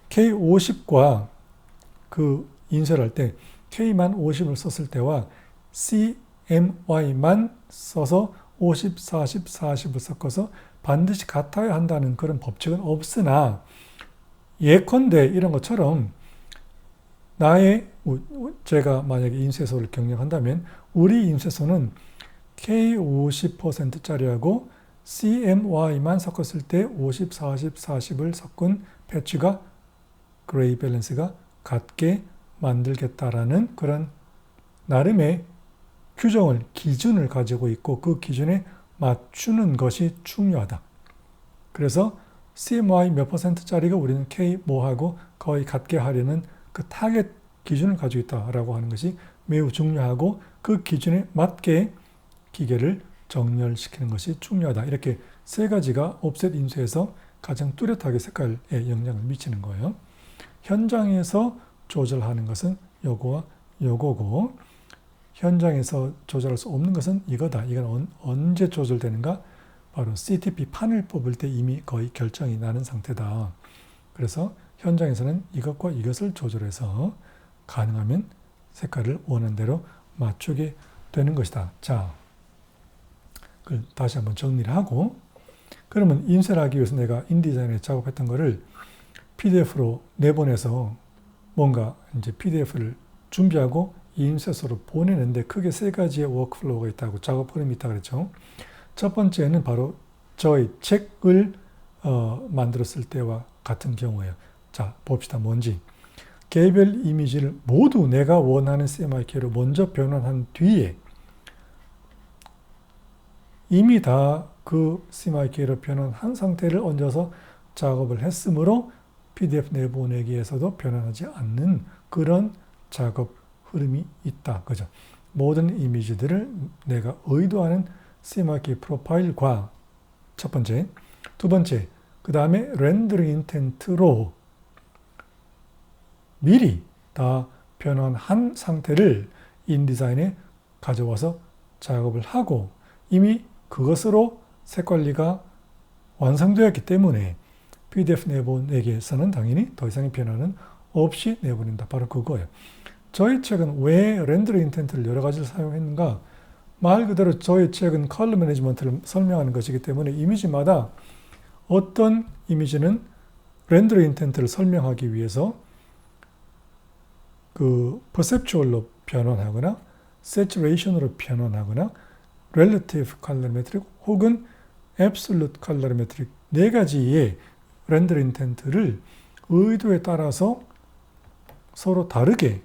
K50과 그 인쇄를 할 때 K만 50을 썼을 때와 CMY만 써서 50, 40, 40을 섞어서 반드시 같아야 한다는 그런 법칙은 없으나 예컨대 이런 것처럼 제가 만약에 인쇄소를 경영한다면 우리 인쇄소는 K50%짜리하고 CMY만 섞었을 때 50, 40, 40을 섞은 패치가 그레이 밸런스가 같게 만들겠다라는 그런 나름의 규정을, 기준을 가지고 있고 그 기준에 맞추는 것이 중요하다. 그래서 CMY 몇 %짜리가 우리는 K 뭐하고 거의 같게 하려는 그 타겟 기준을 가지고 있다라고 하는 것이 매우 중요하고 그 기준에 맞게 기계를 정렬시키는 것이 중요하다. 이렇게 세 가지가 옵셋 인쇄에서 가장 뚜렷하게 색깔에 영향을 미치는 거예요. 현장에서 조절하는 것은 요거와 요거고 현장에서 조절할 수 없는 것은 이거다. 이건 언제 조절되는가? 바로 CTP 판을 뽑을 때 이미 거의 결정이 나는 상태다. 그래서 현장에서는 이것과 이것을 조절해서 가능하면 색깔을 원하는 대로 맞추게 되는 것이다. 자, 그걸 다시 한번 정리를 하고, 그러면 인쇄를 하기 위해서 내가 인디자인에 작업했던 거를 PDF로 내보내서 뭔가 이제 PDF를 준비하고 인쇄소로 보내는데 크게 세 가지의 워크플로우가 있다고, 작업 흐름이 있다고 그랬죠. 첫 번째는 바로 저의 책을 만들었을 때와 같은 경우예요. 자, 봅시다. 뭔지. 개별 이미지를 모두 내가 원하는 CMYK로 먼저 변환한 뒤에 이미 다 그 CMYK로 변환한 상태를 얹어서 작업을 했으므로 PDF 내보내기에서도 변환하지 않는 그런 작업 흐름이 있다. 그죠? 모든 이미지들을 내가 의도하는 CMYK 프로파일과 첫 번째, 두 번째, 그 다음에 렌더링 인텐트로 미리 다 변환한 상태를 인디자인에 가져와서 작업을 하고 이미 그것으로 색 관리가 완성되었기 때문에 PDF 내보내기에서는 당연히 더 이상의 변화는 없이 내보낸다. 바로 그거예요. 저희 책은 왜 렌더링 인텐트를 여러 가지를 사용했는가? 말 그대로 저희 책은 컬러 매니지먼트를 설명하는 것이기 때문에 이미지마다 어떤 이미지는 렌더링 인텐트를 설명하기 위해서 그 퍼셉추얼로 변환하거나 세츄레이션으로 변환하거나 렐러티브 칼로리메트릭 혹은 앱솔루트 칼로리메트릭 네 가지의 렌더 인텐트를 의도에 따라서 서로 다르게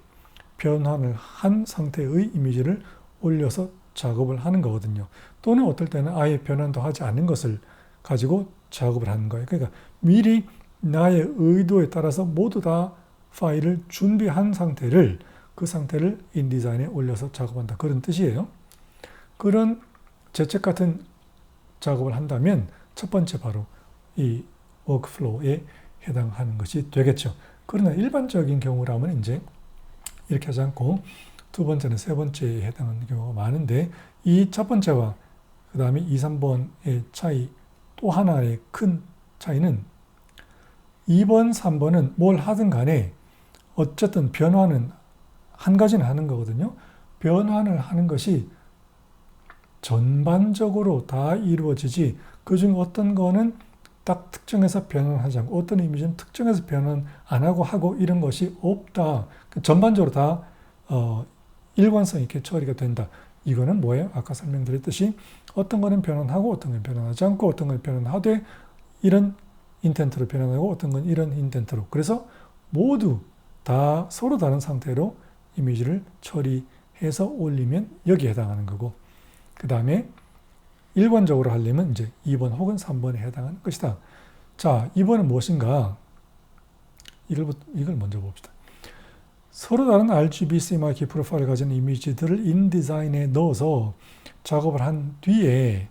변환을 한 상태의 이미지를 올려서 작업을 하는 거거든요. 또는 어떨 때는 아예 변환도 하지 않는 것을 가지고 작업을 하는 거예요. 그러니까 미리 나의 의도에 따라서 모두 다 파일을 준비한 상태를 그 상태를 인디자인에 올려서 작업한다. 그런 뜻이에요. 그런 재책 같은 작업을 한다면 첫 번째 바로 이 워크플로우에 해당하는 것이 되겠죠. 그러나 일반적인 경우라면 이제 이렇게 하지 않고 두 번째는 세 번째에 해당하는 경우가 많은데 이 첫 번째와 그 다음에 2, 3번의 차이 또 하나의 큰 차이는 2번, 3번은 뭘 하든 간에 어쨌든 변화는 한 가지는 하는 거거든요. 변환을 하는 것이 전반적으로 다 이루어지지 그중 어떤 거는 딱 특정해서 변환하지 않고 어떤 이미지는 특정해서 변환 안 하고 이런 것이 없다. 전반적으로 다 일관성 있게 처리가 된다. 이거는 뭐예요? 아까 설명드렸듯이 어떤 거는 변환하고 어떤 건 변환하지 않고 어떤 건 변환하되 이런 인텐트로 변환하고 어떤 건 이런 인텐트로. 그래서 모두 다 서로 다른 상태로 이미지를 처리해서 올리면 여기에 해당하는 거고 그 다음에 일관적으로 하려면 이제 2번 혹은 3번에 해당하는 것이다. 자, 2번은 무엇인가? 이걸 먼저 봅시다. 서로 다른 RGB CMYK 프로파일을 가진 이미지들을 인디자인에 넣어서 작업을 한 뒤에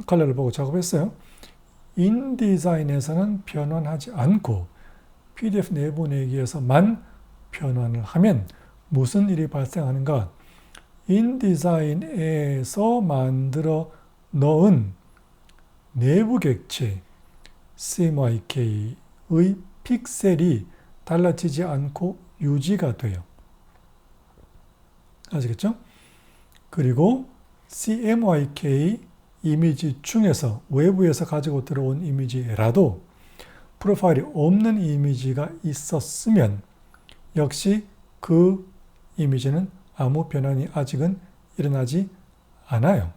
컬러를 보고 작업했어요. 인디자인에서는 변환하지 않고 PDF 내보내기에서만 변환을 하면 무슨 일이 발생하는가? 인디자인에서 만들어 넣은 내부 객체 CMYK의 픽셀이 달라지지 않고 유지가 돼요. 아시겠죠? 그리고 CMYK 이미지 중에서 외부에서 가지고 들어온 이미지라도 프로파일이 없는 이미지가 있었으면 역시 그 이미지는 아무 변환이 아직은 일어나지 않아요.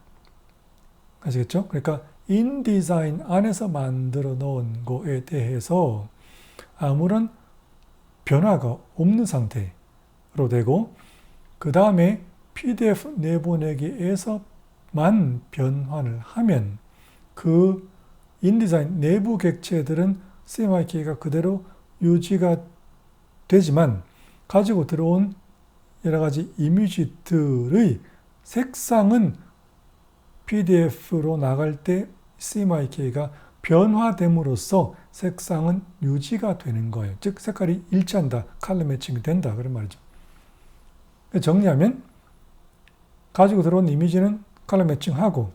아시겠죠? 그러니까 인디자인 안에서 만들어 놓은 거에 대해서 아무런 변화가 없는 상태로 되고 그 다음에 PDF 내보내기에서만 변환을 하면 그 인디자인 내부 객체들은 CMYK가 그대로 유지가 되지만 가지고 들어온 여러 가지 이미지들의 색상은 PDF로 나갈 때 CMYK가 변화됨으로써 색상은 유지가 되는 거예요. 즉 색깔이 일치한다. 컬러 매칭이 된다. 그런 말이죠. 정리하면 가지고 들어온 이미지는 컬러 매칭하고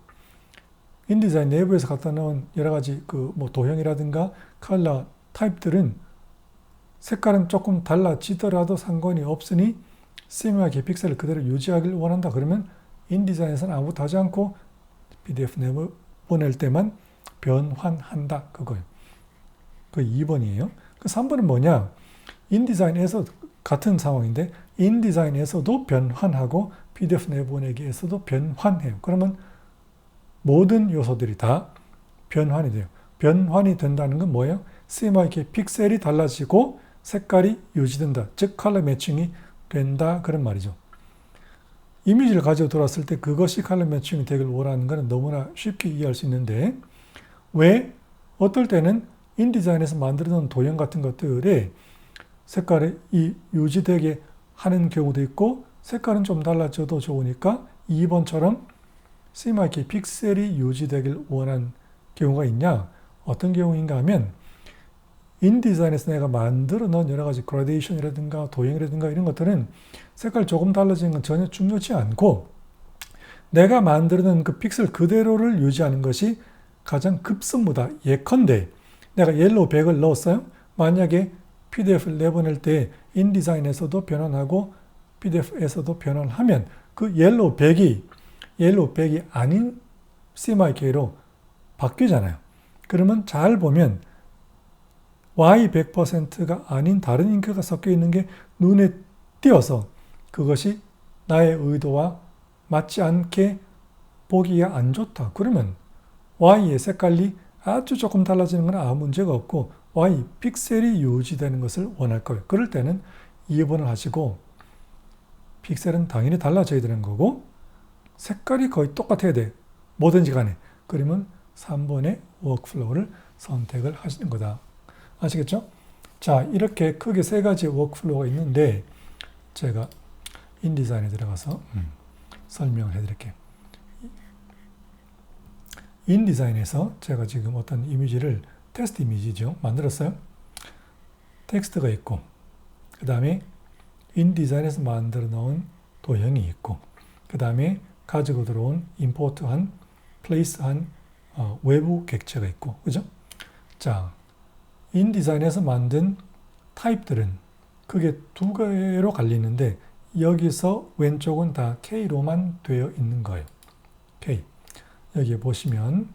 인디자인 내부에서 갖다 놓은 여러 가지 도형이라든가 컬러 타입들은 색깔은 조금 달라지더라도 상관이 없으니 CMYK 픽셀을 그대로 유지하길 원한다. 그러면 인디자인에서는 아무것도 하지 않고 PDF 내부 보낼 때만 변환한다. 그거예요. 그 2번이에요. 그 3번은 뭐냐? 인디자인에서 같은 상황인데 인디자인에서도 변환하고 PDF 내보내기에서도 변환해요. 그러면 모든 요소들이 다 변환이 돼요. 변환이 된다는 건 뭐예요? CMYK 픽셀이 달라지고 색깔이 유지된다. 즉 컬러 매칭이 된다. 그런 말이죠. 이미지를 가지고 들어왔을 때 그것이 컬러 매칭이 되길 원하는 것은 너무나 쉽게 이해할 수 있는데 왜 어떨 때는 인디자인에서 만들어놓은 도형 같은 것들에 색깔이 유지되게 하는 경우도 있고 색깔은 좀 달라져도 좋으니까 2번처럼 CMYK 픽셀이 유지되길 원하는 경우가 있냐? 어떤 경우인가 하면 인디자인에서 내가 만들어 놓은 여러 가지 그라데이션이라든가 도형이라든가 이런 것들은 색깔 조금 달라지는 건 전혀 중요치 않고 내가 만들어 놓은 그 픽셀 그대로를 유지하는 것이 가장 급선무다. 예컨대 내가 옐로우 100을 넣었어요. 만약에 PDF를 내보낼 때 인디자인에서도 변환하고 PDF에서도 변환하면 그 옐로우 100이 아닌 CMYK로 바뀌잖아요. 그러면 잘 보면 Y 100%가 아닌 다른 잉크가 섞여 있는 게 눈에 띄어서 그것이 나의 의도와 맞지 않게 보기가 안 좋다. 그러면 Y의 색깔이 아주 조금 달라지는 건 아무 문제가 없고 Y 픽셀이 유지되는 것을 원할 거예요. 그럴 때는 2번을 하시고 픽셀은 당연히 달라져야 되는 거고 색깔이 거의 똑같아야 돼. 뭐든지 간에. 그러면 3번의 워크플로우를 선택을 하시는 거다. 아시겠죠? 자, 이렇게 크게 세 가지 워크플로우가 있는데 제가 인디자인에 들어가서 설명을 해드릴게요. 인디자인에서 제가 지금 어떤 이미지를 테스트 이미지죠. 만들었어요. 텍스트가 있고 그 다음에 인디자인에서 만들어 놓은 도형이 있고 그 다음에 가지고 들어온 임포트한 플레이스한 외부 객체가 있고 그죠? 자, 인디자인에서 만든 타입들은 크게 두 개로 갈리는데 여기서 왼쪽은 다 K로만 되어 있는 거예요. K. 여기에 보시면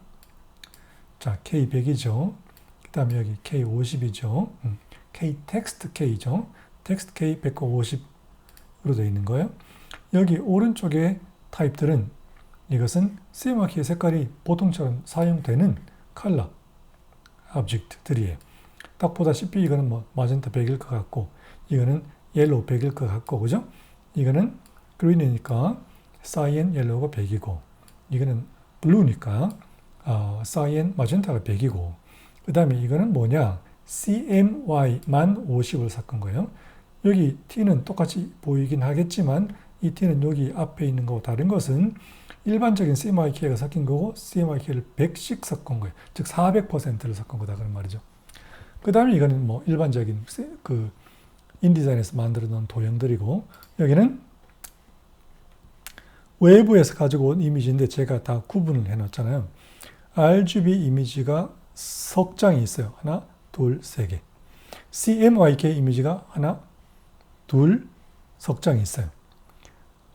자 K100이죠. 그 다음에 여기 K50이죠. K 텍스트 K죠. 텍스트 K 150으로 되어 있는 거예요. 여기 오른쪽에 타입들은 이것은 CMYK 색깔이 보통처럼 사용되는 컬러 오브젝트들이에요. 딱 보다시피 이거는 마젠타 100일 것 같고 이거는 옐로우 100일 것 같고 그죠? 이거는 그린이니까 사이엔 옐로우가 100이고 이거는 블루니까 사이엔 마젠타가 100이고 그 다음에 이거는 뭐냐? CMY만 50을 섞은 거예요. 여기 T는 똑같이 보이긴 하겠지만 이 T는 여기 앞에 있는 거고 다른 것은 일반적인 CMYK가 섞인 거고 CMYK를 100씩 섞은 거예요. 즉 400%를 섞은 거다 그런 말이죠. 그 다음에 이거는 일반적인 그 인디자인에서 만들어 놓은 도형들이고 여기는 외부에서 가지고 온 이미지인데 제가 다 구분을 해 놨잖아요. RGB 이미지가 석 장이 있어요. 하나, 둘, 세 개. CMYK 이미지가 하나, 둘, 석 장이 있어요.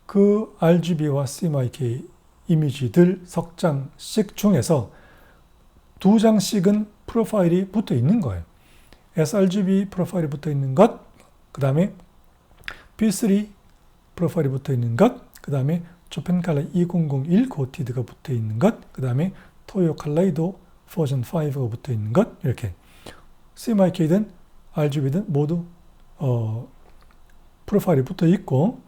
그 RGB와 CMYK 이미지들 석 장씩 중에서 두 장씩은 프로파일이 붙어 있는 거예요. sRGB 프로파일이 붙어 있는 것, 그 다음에 P3 프로파일이 붙어 있는 것, 그 다음에 조펜칼라 2001 고티드가 붙어 있는 것, 그 다음에 토요 칼라이도 버전 5가 붙어 있는 것, 이렇게 CMYK든 RGB든 모두 프로파일이 붙어 있고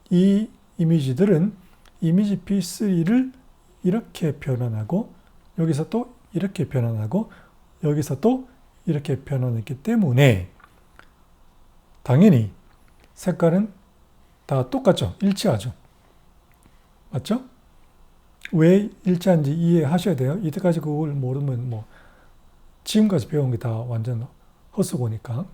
이 이미지들은 이미지 P3를 이렇게 변환하고 여기서 또 이렇게 변환하고 여기서 또 이렇게 변환했기 때문에 당연히 색깔은 다 똑같죠. 일치하죠. 맞죠? 왜 일치한지 이해하셔야 돼요. 이때까지 그걸 모르면 지금까지 배운 게 다 완전 헛수고니까.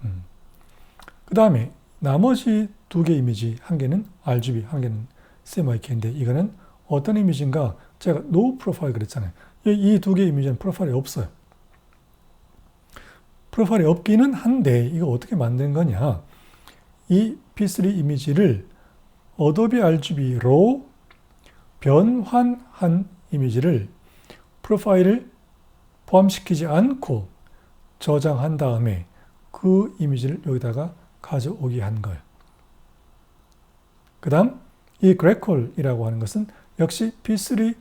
그 다음에 나머지 두 개 이미지, 한 개는 RGB, 한 개는 CMYK인데 이거는 어떤 이미지인가? 제가 no 프로파일 그랬잖아요. 이 두 개의 이미지는 프로파일이 없어요. 프로파일이 없기는 한데 이거 어떻게 만든 거냐? 이 P3 이미지를 어도비 RGB로 변환한 이미지를 프로파일을 포함시키지 않고 저장한 다음에 그 이미지를 여기다가 가져오게 한 거예요. 그 다음 이 그래콜이라고 하는 것은 역시 P3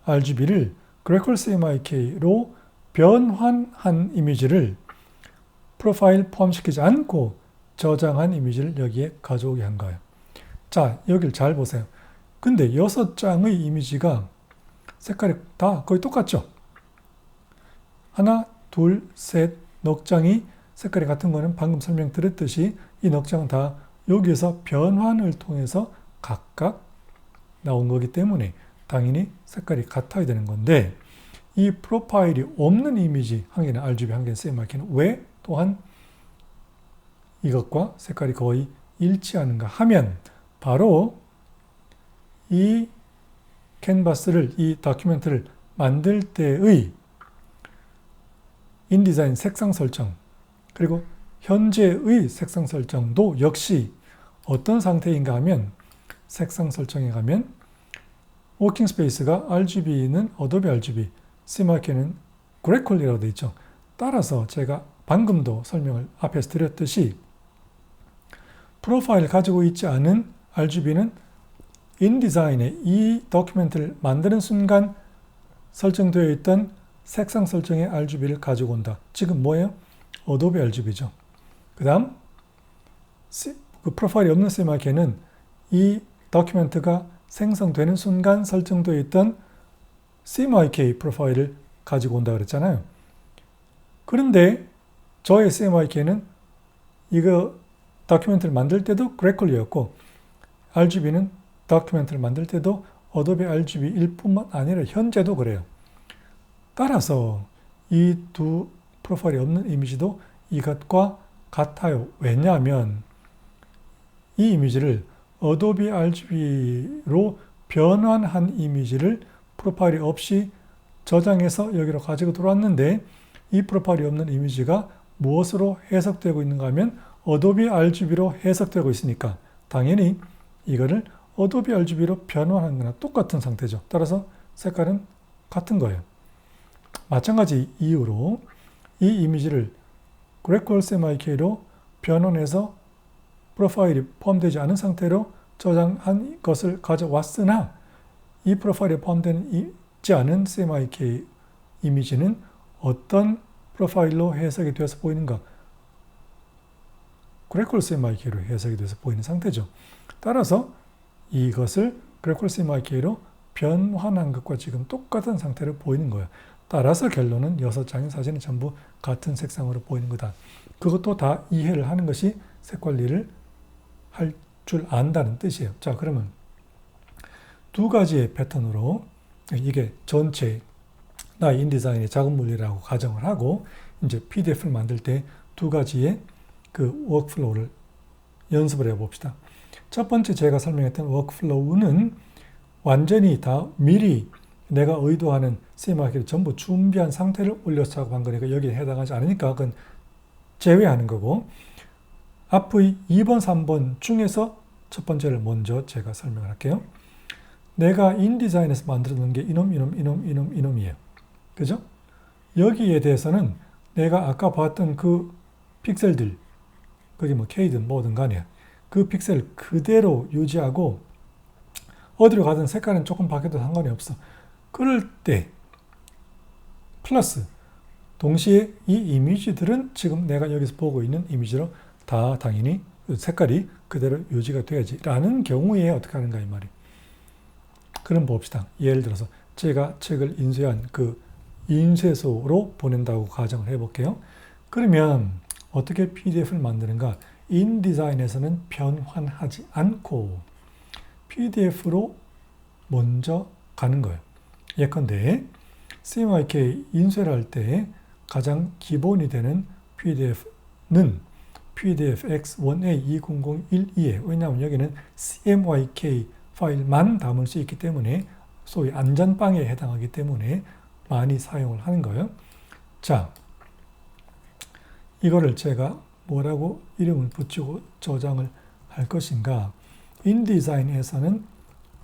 RGB를 그래콜 CMYK로 변환한 이미지를 프로파일 포함시키지 않고 저장한 이미지를 여기에 가져오게 한 거예요. 자, 여기를 잘 보세요. 근데 6장의 이미지가 색깔이 다 거의 똑같죠? 하나, 둘, 셋, 넉 장이 색깔이 같은 거는 방금 설명드렸듯이 이 넉 장은 다 여기에서 변환을 통해서 각각 나온 거기 때문에 당연히 색깔이 같아야 되는 건데 이 프로파일이 없는 이미지, 한 개는 RGB, 한 개는 CMYK는 왜 또한 이것과 색깔이 거의 일치하는가 하면 바로 이 캔버스를, 이 다큐멘트를 만들 때의 인디자인 색상 설정 그리고 현재의 색상 설정도 역시 어떤 상태인가 하면 색상 설정에 가면 워킹 스페이스가 RGB는 어도비 RGB, CMYK는 그래콜이라고 되어 있죠. 따라서 제가 방금도 설명을 앞에서 드렸듯이 프로파일을 가지고 있지 않은 RGB는 인디자인에 이 다큐멘트를 만드는 순간 설정되어 있던 색상 설정의 RGB를 가지고 온다. 지금 뭐예요? 어도비 RGB죠. 그 다음 그 프로파일이 없는 CMYK는 이 다큐멘트가 생성되는 순간 설정되어 있던 CMYK 프로파일을 가지고 온다 그랬잖아요. 그런데 저의 CMYK는 이거 다큐멘트를 만들 때도 그래콜이었고 RGB는 다큐멘트를 만들 때도 어도비 RGB일 뿐만 아니라 현재도 그래요. 따라서 이 두 프로파일이 없는 이미지도 이것과 같아요. 왜냐하면 이 이미지를 어도비 RGB로 변환한 이미지를 프로파일이 없이 저장해서 여기로 가지고 들어왔는데 이 프로파일이 없는 이미지가 무엇으로 해석되고 있는가 하면 어도비 RGB로 해석되고 있으니까 당연히 이거를 어도비 RGB로 변환한 거나 똑같은 상태죠. 따라서 색깔은 같은 거예요. 마찬가지 이유로 이 이미지를 그래콜 CMYK로 변환해서 프로파일이 포함되지 않은 상태로 저장한 것을 가져왔으나 이 프로파일에 포함되지 않은 CMYK 이미지는 어떤 프로파일로 해석이 되어서 보이는가? 그래콜 CMYK로 해석이 돼서 보이는 상태죠. 따라서 이것을 그래콜 CMYK로 변환한 것과 지금 똑같은 상태로 보이는 거예요. 따라서 결론은 6장의 사진이 전부 같은 색상으로 보이는 거다. 그것도 다 이해를 하는 것이 색 관리를 할 줄 안다는 뜻이에요. 자, 그러면 두 가지의 패턴으로 이게 전체 나의 인디자인의 작은 물리라고 가정을 하고 이제 PDF를 만들 때 두 가지의 그 워크플로우를 연습을 해봅시다. 첫 번째 제가 설명했던 워크플로우는 완전히 다 미리 내가 의도하는 CMYK를 전부 준비한 상태를 올려서 작업한 거니까 여기에 해당하지 않으니까 그건 제외하는 거고 앞의 2번, 3번 중에서 첫 번째를 먼저 제가 설명을 할게요. 내가 인디자인에서 만들어 놓은 게 이놈이에요. 그죠? 여기에 대해서는 내가 아까 봤던 그 픽셀들, 그게 뭐 K든 뭐든 간에 그 픽셀 그대로 유지하고 어디로 가든 색깔은 조금 바뀌어도 상관이 없어. 그럴 때 플러스 동시에 이 이미지들은 지금 내가 여기서 보고 있는 이미지로 다 당연히 색깔이 그대로 유지가 돼야지 라는 경우에 어떻게 하는가 이 말이에요. 그럼 봅시다. 예를 들어서 제가 책을 인쇄한 그 인쇄소로 보낸다고 가정을 해볼게요. 그러면 어떻게 PDF를 만드는가? 인디자인에서는 변환하지 않고 PDF로 먼저 가는 거예요. 예컨대 CMYK 인쇄를 할 때 가장 기본이 되는 PDF는 PDF X1A 2001이에요. 왜냐하면 여기는 CMYK 파일만 담을 수 있기 때문에 소위 안전빵에 해당하기 때문에 많이 사용을 하는 거예요. 자, 이거를 제가 뭐라고 이름을 붙이고 저장을 할 것인가. 인디자인에서는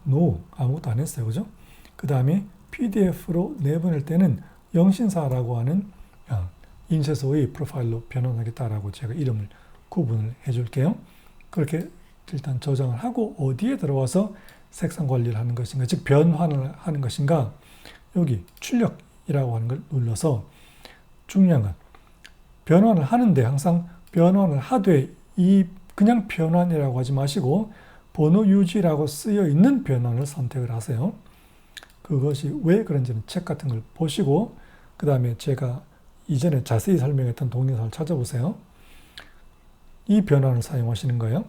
no, 아무것도 안 했어요. 그죠? 그 다음에 PDF로 내보낼 때는 영신사라고 하는 인쇄소의 프로파일로 변환하겠다라고 제가 이름을 구분을 해줄게요. 그렇게 일단 저장을 하고 어디에 들어와서 색상 관리를 하는 것인가, 즉 변환을 하는 것인가. 여기 출력이라고 하는 걸 눌러서 중요한 건 변환을 하는데 항상 변환을 하되 이 그냥 변환이라고 하지 마시고 번호 유지라고 쓰여 있는 변환을 선택을 하세요. 그것이 왜 그런지는 책 같은 걸 보시고 그 다음에 제가 이전에 자세히 설명했던 동영상을 찾아보세요. 이 변환을 사용하시는 거예요.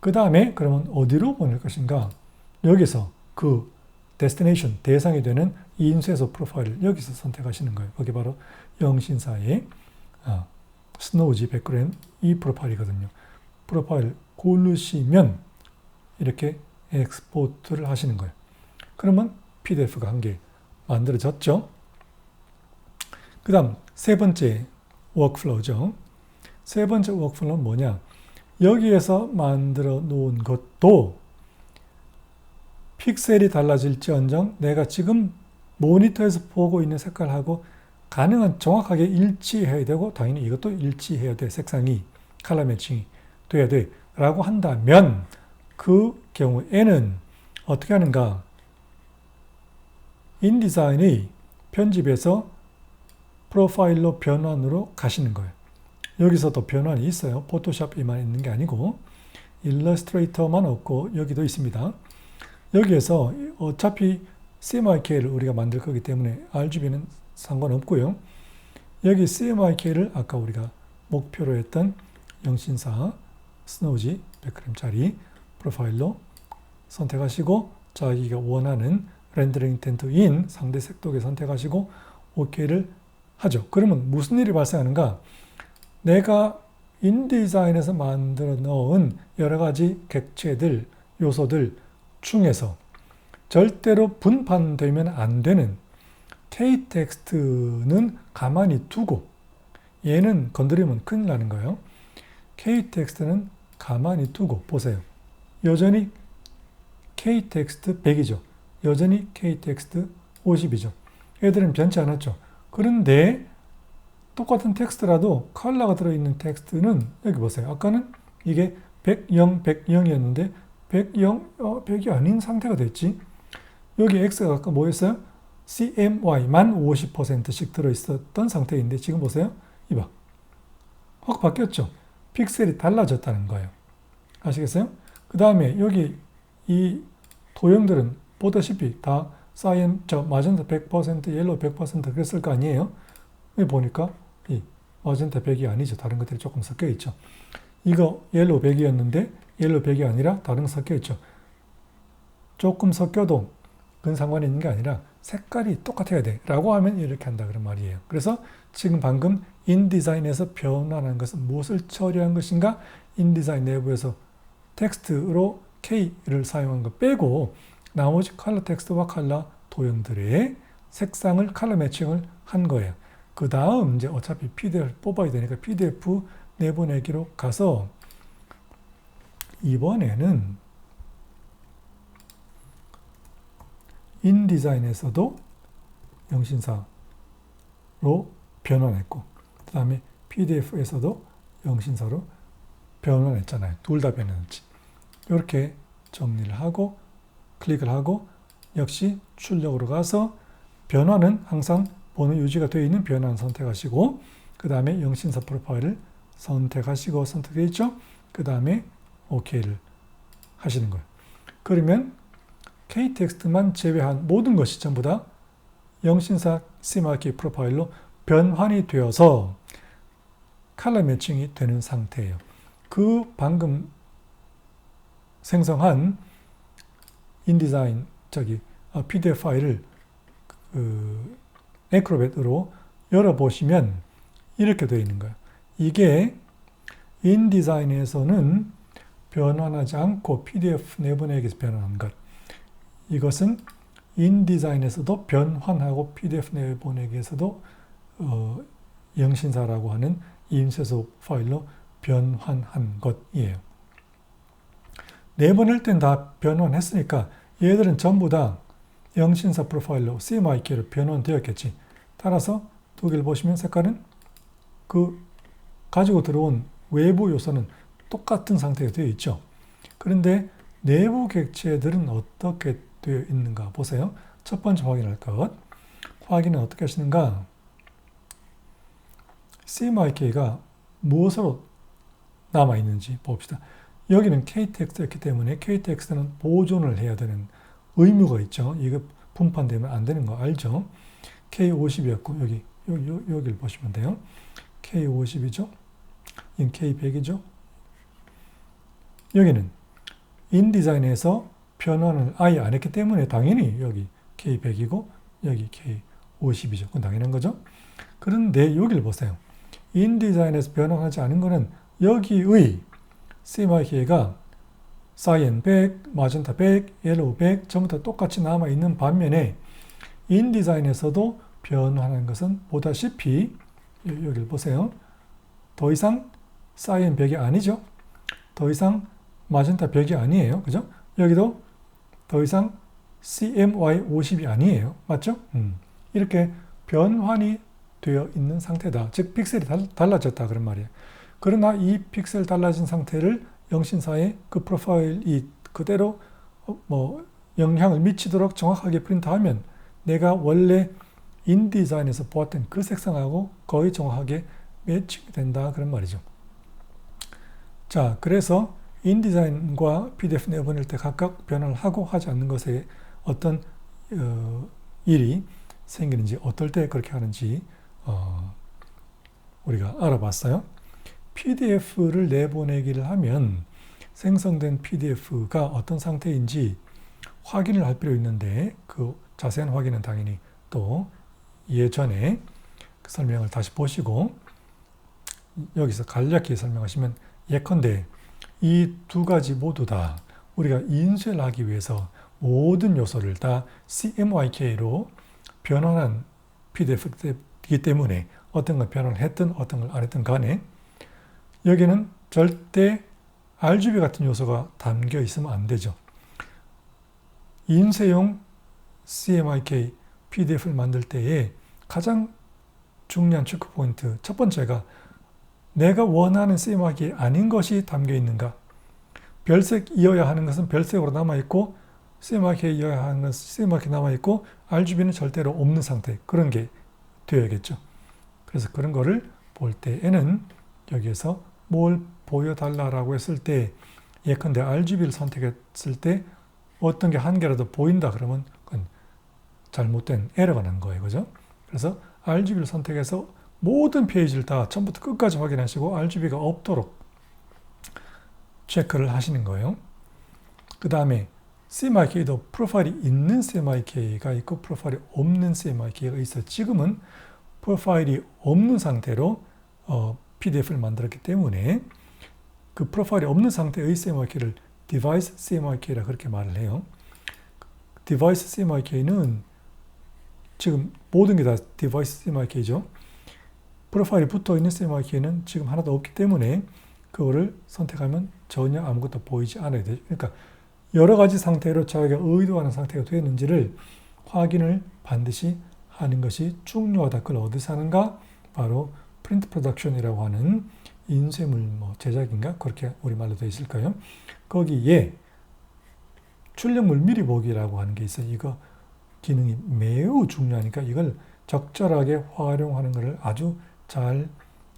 그 다음에 그러면 어디로 보낼 것인가? 여기서 그 데스티네이션, 대상이 되는 이 인쇄소 프로파일을 여기서 선택하시는 거예요. 거기 바로 영신사의 스노우지 100g 이 프로파일이거든요. 프로파일 고르시면 이렇게 엑스포트를 하시는 거예요. 그러면 PDF가 한 개 만들어졌죠. 그 다음 세 번째 워크플로우죠. 세 번째 워크플로우는 뭐냐? 여기에서 만들어 놓은 것도 픽셀이 달라질지언정 내가 지금 모니터에서 보고 있는 색깔하고 가능한 정확하게 일치해야 되고 당연히 이것도 일치해야 돼. 색상이 컬러 매칭이 돼야 돼 라고 한다면 그 경우에는 어떻게 하는가? 인디자인의 편집에서 프로파일로 변환으로 가시는 거예요. 여기서도 변환이 있어요. 포토샵에만 있는 게 아니고 일러스트레이터만 없고 여기도 있습니다. 여기에서 어차피 CMYK를 우리가 만들 거기 때문에 RGB는 상관없고요. 여기 CMYK를 아까 우리가 목표로 했던 영신사 스노우지 100g짜리 프로파일로 선택하시고 자기가 원하는 렌더링 인텐트인 상대 색도계 선택하시고 OK를 하죠. 그러면 무슨 일이 발생하는가? 내가 인디자인에서 만들어 놓은 여러 가지 객체들, 요소들 중에서 절대로 분판되면 안 되는 K-텍스트는 가만히 두고 얘는 건드리면 큰일 나는 거예요. K-텍스트는 가만히 두고 보세요. 여전히 K-텍스트 100이죠. 여전히 K-텍스트 50이죠. 애들은 변치 않았죠. 그런데 똑같은 텍스트라도 컬러가 들어있는 텍스트는 여기 보세요. 아까는 이게 100, 0, 100, 0이었는데 100, 0, 100이 아닌 상태가 됐지. 여기 X가 아까 뭐였어요? CMY만 50%씩 들어있었던 상태인데 지금 보세요. 이봐. 확 바뀌었죠. 픽셀이 달라졌다는 거예요. 아시겠어요? 그 다음에 여기 이 도형들은 보다시피 다 마젠타 100%, 옐로우 100% 그랬을 거 아니에요? 여기 보니까 이 마젠타 100이 아니죠. 다른 것들이 조금 섞여 있죠. 이거 옐로우 100이었는데 옐로우 100이 아니라 다른 거 섞여 있죠. 조금 섞여도 그건 상관이 있는 게 아니라 색깔이 똑같아야 돼 라고 하면 이렇게 한다 그런 말이에요. 그래서 지금 방금 인디자인에서 변환한 것은 무엇을 처리한 것인가? 인디자인 내부에서 텍스트로 K를 사용한 거 빼고 나머지 컬러 텍스트와 컬러 도형들의 색상을 컬러 매칭을 한 거예요. 그 다음 이제 어차피 PDF 뽑아야 되니까 PDF 내보내기로 가서 이번에는 인디자인에서도 영신사로 변환했고 그 다음에 PDF에서도 영신사로 변환했잖아요. 둘 다 변환했지. 이렇게 정리를 하고 클릭을 하고 역시 출력으로 가서 변환은 항상 번호 유지가 되어 있는 변환 선택하시고 그 다음에 영신사 프로파일을 선택하시고 선택되어 있죠. 그 다음에 OK를 하시는 거예요. 그러면 K-텍스트만 제외한 모든 것이 전부 다 영신사 CMYK 프로파일로 변환이 되어서 컬러 매칭이 되는 상태예요. 그 방금 생성한 인디자인 PDF 파일을 애크로벳으로 열어보시면 이렇게 되어 있는 거예요. 이게 인디자인에서는 변환하지 않고 PDF 내보내기에서 변환한 것. 이것은 인디자인에서도 변환하고 PDF 내보내기에서도 영신사라고 하는 인쇄소 파일로 변환한 것이에요. 내보낼 땐 다 변환했으니까 얘들은 전부 다 영신사 프로파일로 CMYK로 변환되었겠지. 따라서 두 개를 보시면 색깔은 그 가지고 들어온 외부 요소는 똑같은 상태가 되어 있죠. 그런데 내부 객체들은 어떻게 되어 있는가 보세요. 첫 번째 확인할 것. 확인은 어떻게 하시는가? CMYK가 무엇으로 남아있는지 봅시다. 여기는 KTX였기 때문에 KTX는 보존을 해야 되는 의무가 있죠. 이거 분판되면 안 되는 거 알죠? K50이었고 여기를 보시면 돼요. K50이죠. 이 K100이죠. 여기는 인디자인에서 변환을 아예 안 했기 때문에 당연히 여기 K100이고 여기 K50이죠. 그건 당연한 거죠. 그런데 여기를 보세요. 인디자인에서 변환하지 않은 거는 여기의 CMYK가 사이언 100, 마젠타 100, 옐로우 100 전부 다 똑같이 남아있는 반면에 인디자인에서도 변환한 것은 보다시피 여기를 보세요. 더 이상 사이언 100이 아니죠. 더 이상 마젠타 100이 아니에요. 그죠? 여기도 더 이상 CMY50이 아니에요. 맞죠? 이렇게 변환이 되어 있는 상태다. 즉 픽셀이 달라졌다 그런 말이에요. 그러나 이 픽셀 달라진 상태를 영신사의 그 프로파일이 그대로 영향을 미치도록 정확하게 프린트하면 내가 원래 인디자인에서 보았던 그 색상하고 거의 정확하게 매칭이 된다 그런 말이죠. 자, 그래서 인디자인과 PDF 내보낼 때 각각 변환을 하고 하지 않는 것에 어떤 일이 생기는지 어떨 때 그렇게 하는지 우리가 알아봤어요. PDF를 내보내기를 하면 생성된 PDF가 어떤 상태인지 확인을 할 필요 있는데 그 자세한 확인은 당연히 또 예전에 그 설명을 다시 보시고 여기서 간략히 설명하시면 예컨대 이 두 가지 모두 다 우리가 인쇄를 하기 위해서 모든 요소를 다 CMYK로 변환한 PDF이기 때문에 어떤 걸 변환을 했든 어떤 걸 안 했든 간에 여기는 절대 RGB 같은 요소가 담겨 있으면 안 되죠. 인쇄용 CMYK PDF를 만들 때에 가장 중요한 체크 포인트 첫 번째가 내가 원하는 CMYK 아닌 것이 담겨 있는가. 별색이어야 하는 것은 별색으로 남아있고 CMYK이어야 하는 것은 CMYK 남아있고 RGB는 절대로 없는 상태. 그런 게 되어야겠죠. 그래서 그런 거를 볼 때에는 여기에서 뭘 보여달라고 했을 때 예컨대 RGB를 선택했을 때 어떤 게 한 개라도 보인다 그러면 그건 잘못된 에러가 난 거예요. 그죠? 그래서 RGB를 선택해서 모든 페이지를 다 처음부터 끝까지 확인하시고 RGB가 없도록 체크를 하시는 거예요. 그 다음에 CMYK도 프로파일이 있는 CMYK가 있고 프로파일이 없는 CMYK가 있어요. 지금은 프로파일이 없는 상태로 PDF를 만들었기 때문에 그 프로파일이 없는 상태의 CMYK를 Device CMYK라 그렇게 말을 해요. Device CMYK는 지금 모든 게 다 Device CMYK죠. 프로파일이 붙어있는 CMYK는 지금 하나도 없기 때문에 그거를 선택하면 전혀 아무것도 보이지 않아야 되죠. 그러니까 여러 가지 상태로 자기가 의도하는 상태가 되었는지를 확인을 반드시 하는 것이 중요하다. 그걸 어디서 하는가? 바로 프린트 프로덕션이라고 하는 인쇄물 제작인가? 그렇게 우리말로 되어 있을 거예요. 거기에 출력물 미리 보기라고 하는 게 있어요. 이거 기능이 매우 중요하니까 이걸 적절하게 활용하는 것을 아주 잘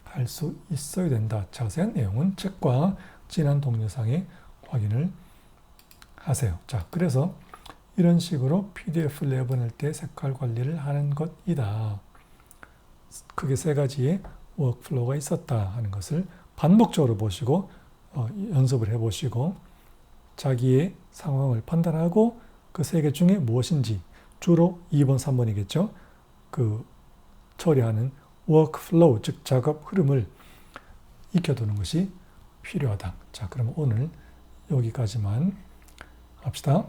할 수 있어야 된다. 자세한 내용은 책과 지난 동영상에 확인을 하세요. 자, 그래서 이런 식으로 PDF를 내보낼 때 색깔 관리를 하는 것이다. 크게 세 가지의 워크플로우가 있었다 하는 것을 반복적으로 보시고 연습을 해보시고 자기의 상황을 판단하고 그 세 개 중에 무엇인지 주로 2번, 3번이겠죠. 그 처리하는 워크플로우, 즉 작업 흐름을 익혀두는 것이 필요하다. 자, 그럼 오늘 여기까지만 합시다.